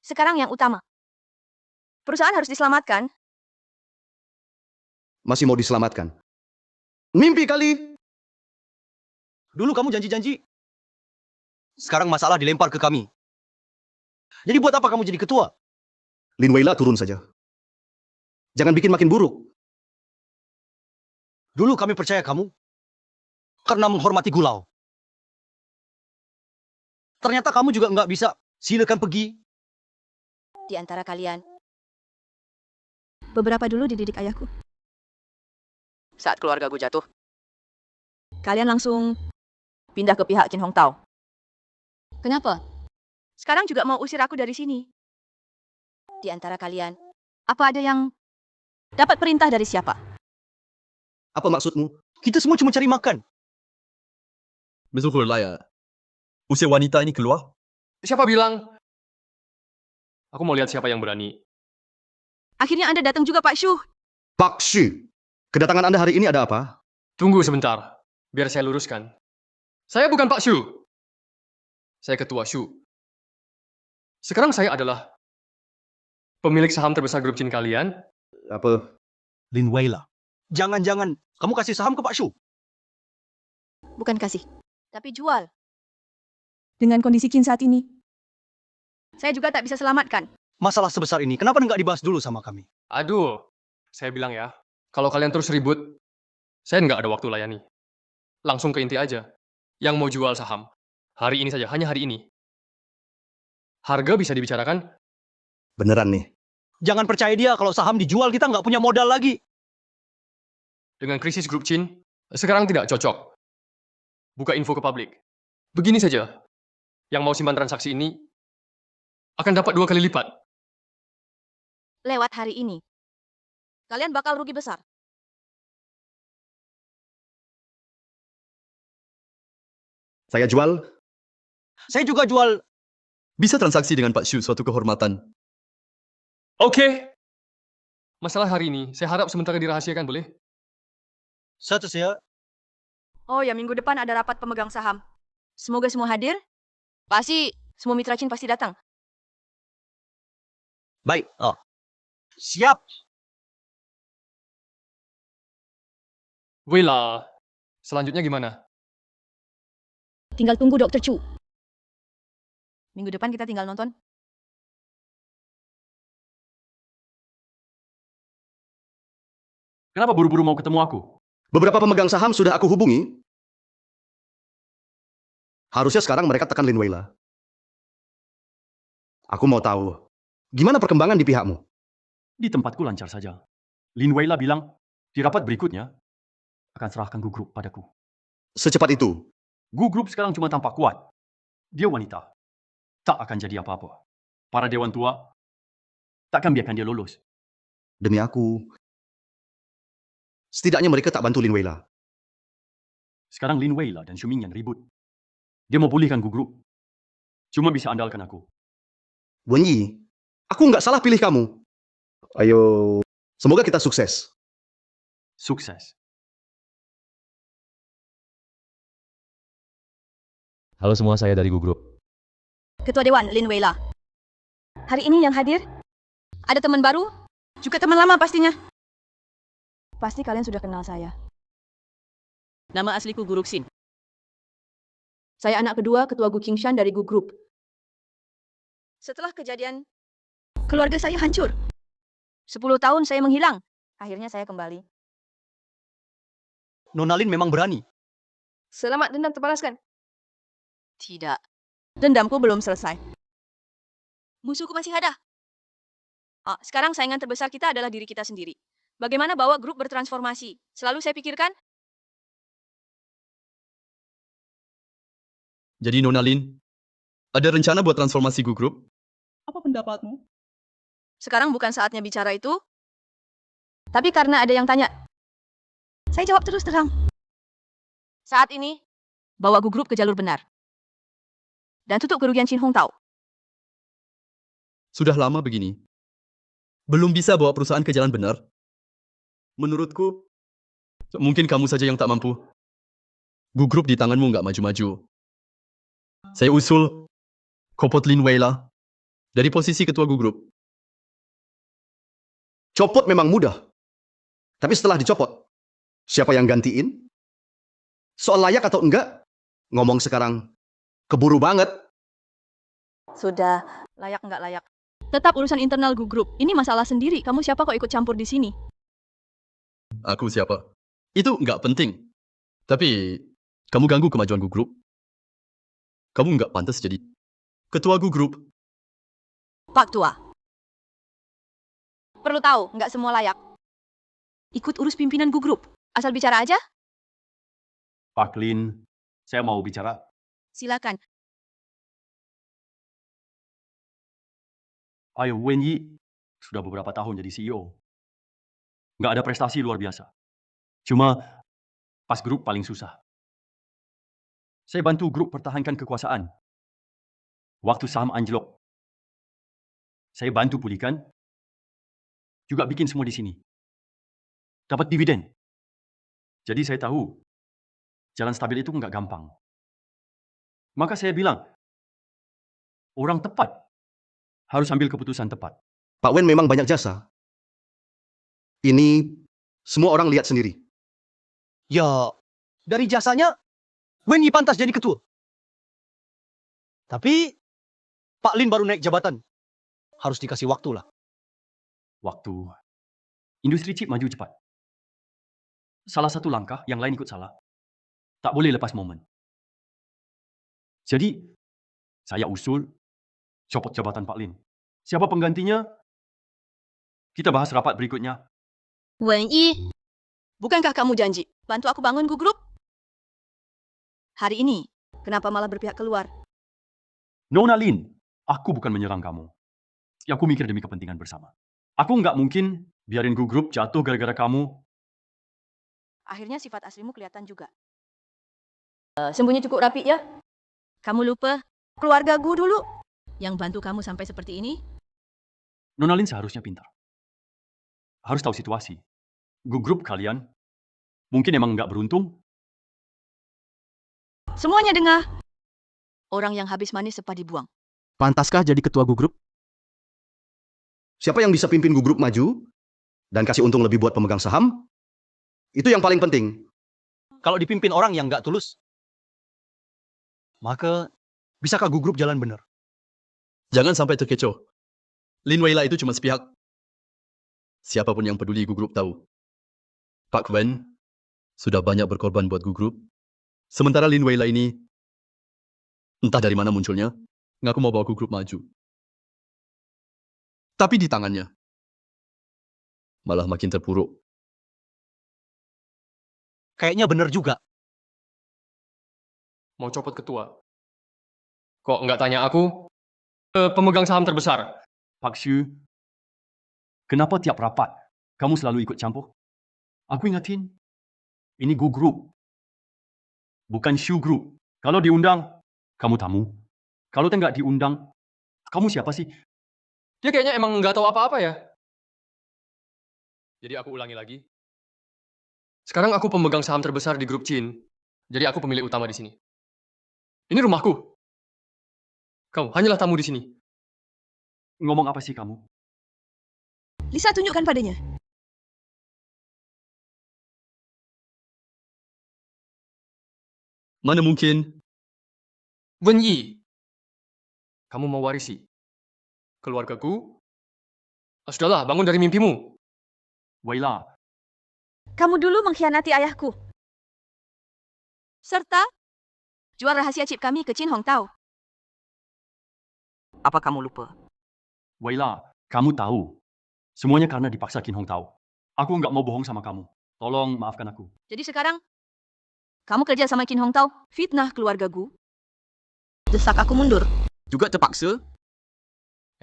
Sekarang yang utama. Perusahaan harus diselamatkan. Masih mau diselamatkan. Mimpi kali. Dulu kamu janji-janji. Sekarang masalah dilempar ke kami. Jadi buat apa kamu jadi ketua? Lin Weila turun saja. Jangan bikin makin buruk. Dulu kami percaya kamu karena menghormati Gulau. Ternyata kamu juga nggak bisa. Silakan pergi. Di antara kalian, beberapa dulu dididik ayahku. Saat keluargaku jatuh, Kalian langsung pindah ke pihak Chin Hong Tao. Kenapa? Sekarang juga mau usir aku dari sini. Di antara kalian, apa ada yang dapat perintah dari siapa? Apa maksudmu? Kita semua cuma cari makan. Betul lah ya. Usir wanita ini keluar. Siapa bilang? Aku mau lihat siapa yang berani. Akhirnya Anda datang juga, Pak Shu. Pak Shu, kedatangan Anda hari ini ada apa? Tunggu sebentar, biar saya luruskan. Saya bukan Pak Shu. Saya Ketua Shu. Sekarang saya adalah pemilik saham terbesar grup Chin kalian. Apa? Lin Weila. Jangan-jangan kamu kasih saham ke Pak Shu. Bukan kasih, tapi jual. Dengan kondisi Chin saat ini, saya juga tak bisa selamatkan. Masalah sebesar ini, kenapa nggak dibahas dulu sama kami? Aduh, saya bilang ya, kalau kalian terus ribut, saya nggak ada waktu layani. Langsung ke inti aja. Yang mau jual saham, hari ini saja, hanya hari ini. Harga bisa dibicarakan. Beneran nih. Jangan percaya dia, kalau saham dijual kita nggak punya modal lagi. Dengan krisis grup Chin, sekarang tidak cocok. Buka info ke publik. Begini saja, yang mau simpan transaksi ini akan dapat 2 kali lipat. Lewat hari ini, kalian bakal rugi besar. Saya jual. Saya juga jual. Bisa transaksi dengan Pak Shu suatu kehormatan. Oke. Masalah hari ini, saya harap sementara dirahasiakan, boleh? Satu saya. Oh ya, minggu depan ada rapat pemegang saham. Semoga semua hadir. Pasti semua mitra Chin pasti datang. Baik. Oh. Siap. Weila, selanjutnya gimana? Tinggal tunggu Dr. Chu. Minggu depan kita tinggal nonton. Kenapa buru-buru mau ketemu aku? Beberapa pemegang saham sudah aku hubungi. Harusnya sekarang mereka tekan Lin Weila. Aku mau tahu, gimana perkembangan di pihakmu? Di tempatku lancar saja. Lin Weila bilang, di rapat berikutnya, akan serahkan Gu Group padaku. Secepat itu? Gu Group sekarang cuma tampak kuat. Dia wanita. Tak akan jadi apa-apa. Para dewan tua, takkan biarkan dia lolos. Demi aku. Setidaknya mereka tak bantu Lin Weila. Sekarang Lin Weila dan Shuming yang ribut. Dia mau pulihkan Gu Group. Cuma bisa andalkan aku. Wen Yi, aku nggak salah pilih kamu. Ayo, semoga kita sukses. Sukses. Halo semua, saya dari Gu Group. Ketua Dewan, Lin Weila. Hari ini yang hadir, ada teman baru, juga teman lama pastinya. Pasti kalian sudah kenal saya. Nama asliku Gu Ruxin. Saya anak kedua Ketua Gu Qingshan dari Gu Group. Setelah kejadian, keluarga saya hancur. 10 tahun saya menghilang. Akhirnya saya kembali. Nona Lin memang berani. Selamat dendam terbalaskan. Tidak. Dendamku belum selesai. Musuhku masih ada. Sekarang saingan terbesar kita adalah diri kita sendiri. Bagaimana bawa grup bertransformasi? Selalu saya pikirkan. Jadi Nona Lin, ada rencana buat transformasi Gu Group? Apa pendapatmu? Sekarang bukan saatnya bicara itu. Tapi karena ada yang tanya, saya jawab terus terang. Saat ini, bawa Gu Group ke jalur benar. Dan tutup kerugian Chin Hong Tao. Sudah lama begini. Belum bisa bawa perusahaan ke jalan benar? Menurutku, mungkin kamu saja yang tak mampu. Gu Group di tanganmu nggak maju-maju. Saya usul copot Lin Weila dari posisi ketua Gu Group. Copot memang mudah. Tapi setelah dicopot, siapa yang gantiin? Soal layak atau enggak, Ngomong sekarang, keburu banget. Sudah, layak nggak layak. Tetap urusan internal Group. Ini masalah sendiri. Kamu siapa kok ikut campur di sini? Aku siapa? Itu nggak penting. Tapi, kamu ganggu kemajuan Group. Kamu nggak pantas jadi ketua Group. Pak Tua. Perlu tahu, nggak semua layak. Ikut urus pimpinan Group. Asal bicara aja? Pak Lin, saya mau bicara. Silakan. Ayo, Wen Yi sudah beberapa tahun jadi CEO. Nggak ada prestasi luar biasa. Cuma pas grup paling susah. Saya bantu grup pertahankan kekuasaan. Waktu saham anjlok. Saya bantu pulihkan. Juga bikin semua di sini. Dapat dividen. Jadi saya tahu, jalan stabil itu nggak gampang. Maka saya bilang, orang tepat harus ambil keputusan tepat. Pak Wen memang banyak jasa. Ini semua orang lihat sendiri. Ya, dari jasanya, Wen Yi pantas jadi ketua. Tapi, Pak Lin baru naik jabatan. Harus dikasih waktu lah. Waktu industri chip maju cepat. Salah satu langkah, yang lain ikut salah. Tak boleh lepas momen. Jadi, saya usul copot jabatan Pak Lin. Siapa penggantinya? Kita bahas rapat berikutnya. Wen Yi, bukankah kamu janji bantu aku bangun Group? Hari ini, kenapa malah berpihak keluar? Nona Lin, aku bukan menyerang kamu. Aku mikir demi kepentingan bersama. Aku nggak mungkin biarin Group jatuh gara-gara kamu. Akhirnya sifat aslimu kelihatan juga. Sembunyi cukup rapi ya. Kamu lupa keluarga Gu dulu yang bantu kamu sampai seperti ini. Nona Lin seharusnya pintar. Harus tahu situasi. Group kalian mungkin emang nggak beruntung. Semuanya dengar. Orang yang habis manis sepah dibuang. Pantaskah jadi ketua Group? Siapa yang bisa pimpin Group maju dan kasih untung lebih buat pemegang saham? Itu yang paling penting. Kalau dipimpin orang yang nggak tulus, maka bisakah Group jalan benar? Jangan sampai terkecoh. Lin Weila itu cuma sepihak. Siapapun yang peduli Group tahu. Pak Wen sudah banyak berkorban buat Group. Sementara Lin Weila ini, entah dari mana munculnya, ngaku mau bawa Group maju. Tapi di tangannya, malah makin terpuruk. Kayaknya benar juga. Mau copot ketua. Kok nggak tanya aku? Pemegang saham terbesar. Pak Xu, kenapa tiap rapat kamu selalu ikut campur? Aku ingatin, ini Group. Bukan Shu Group. Kalau diundang, kamu tamu. Kalau nggak diundang, kamu siapa sih? Dia kayaknya emang nggak tahu apa-apa ya. Jadi aku ulangi lagi. Sekarang aku pemegang saham terbesar di grup Chin. Jadi aku pemilik utama di sini. Ini rumahku. Kau hanyalah tamu di sini. Ngomong apa sih kamu? Lisa tunjukkan padanya. Mana mungkin? Wen Yi, kamu mau warisi keluargaku? Sudahlah, bangun dari mimpimu. Weila, Kamu dulu mengkhianati ayahku. Serta jual rahasia chip kami ke Chin Hong Tao. Apa kamu lupa? Weila, kamu tahu. Semuanya karena dipaksa Kin Hong Tao. Aku nggak mau bohong sama kamu. Tolong maafkan aku. Jadi sekarang, kamu kerja sama Kin Hong Tao, fitnah keluarga Gu. Desak aku mundur. Juga terpaksa?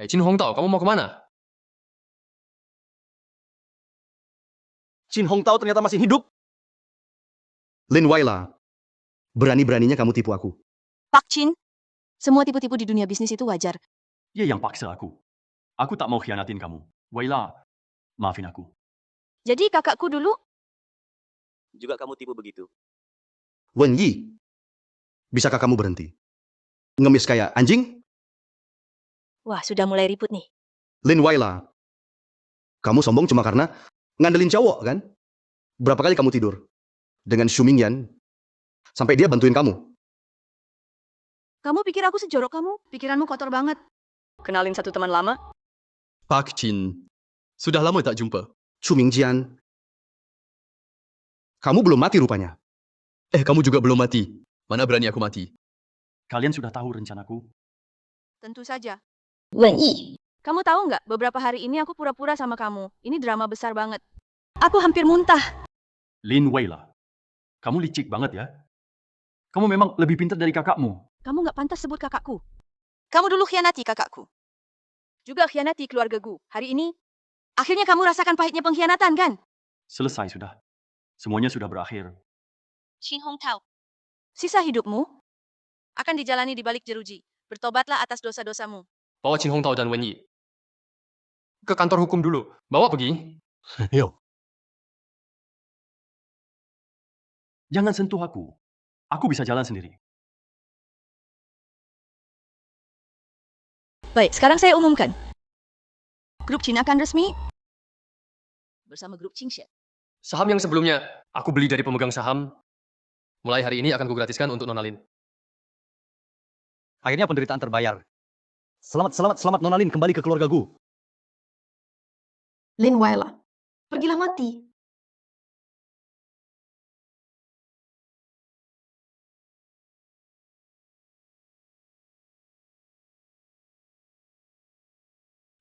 Chin Hong Tao, kamu mau kemana? Chin Hong Tao ternyata masih hidup. Lin Weila, berani-beraninya kamu tipu aku. Pak Chin, semua tipu-tipu di dunia bisnis itu wajar. Dia yang paksa aku. Aku tak mau khianatin kamu. Weila, maafin aku. Jadi kakakku dulu, Juga kamu tipu begitu. Wen Yi, bisakah kamu berhenti? Ngemis kayak anjing? wah sudah mulai ribut nih. Lin Weila, kamu sombong cuma karena ngandelin cowok kan? Berapa kali kamu tidur dengan Xu Mingyan sampai dia bantuin kamu? Kamu pikir aku sejorok kamu? Pikiranmu kotor banget. Kenalin satu teman lama. Pak Chin. Sudah lama tak jumpa. Chu Mingjian. Kamu belum mati rupanya. Kamu juga belum mati. Mana berani aku mati? Kalian sudah tahu rencanaku? Tentu saja. Wen Yi. Kamu tahu nggak, beberapa hari ini aku pura-pura sama kamu. Ini drama besar banget. Aku hampir muntah. Lin Weila. Kamu licik banget ya. Kamu memang lebih pintar dari kakakmu. Kamu nggak pantas sebut kakakku. Kamu dulu khianati kakakku. Juga khianati keluarga Gu. Hari ini, akhirnya kamu rasakan pahitnya pengkhianatan, kan? Selesai sudah. Semuanya sudah berakhir. Qin Hong Tao. Sisa hidupmu akan dijalani di balik jeruji. Bertobatlah atas dosa-dosamu. Bawa Chin Hong Tao dan Wen Yi. Ke kantor hukum dulu. Bawa pergi. Yo. Jangan sentuh aku. Aku bisa jalan sendiri. Baik, sekarang saya umumkan. Grup Chin akan resmi bersama grup Qingxia. Saham yang sebelumnya aku beli dari pemegang saham, mulai hari ini akan kugratiskan untuk Nona Lin. Akhirnya penderitaan terbayar. Selamat Nona Lin kembali ke keluarga Gu. Lin Weila, pergilah mati.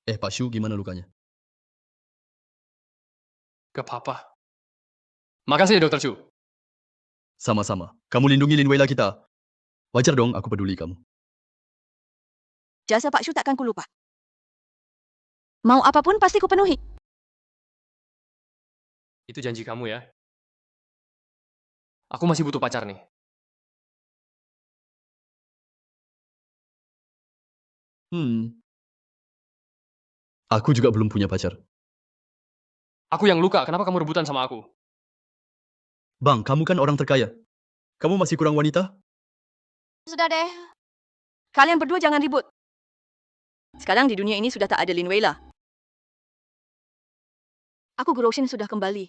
Pak Shu, gimana lukanya? Gak apa-apa. Makasih ya, Dr. Chu. Sama-sama. Kamu lindungi Lin Weila kita. Wajar dong aku peduli kamu. Jasa Pak Shu takkan kulupa. Mau apapun pasti kupenuhi. Itu janji kamu ya. Aku masih butuh pacar nih. Aku juga belum punya pacar. Aku yang luka, kenapa kamu rebutan sama aku? Bang, kamu kan orang terkaya. Kamu masih kurang wanita? Sudah deh. Kalian berdua jangan ribut. Sekarang di dunia ini sudah tak ada Lin Weila. Aku Gu Roshin sudah kembali.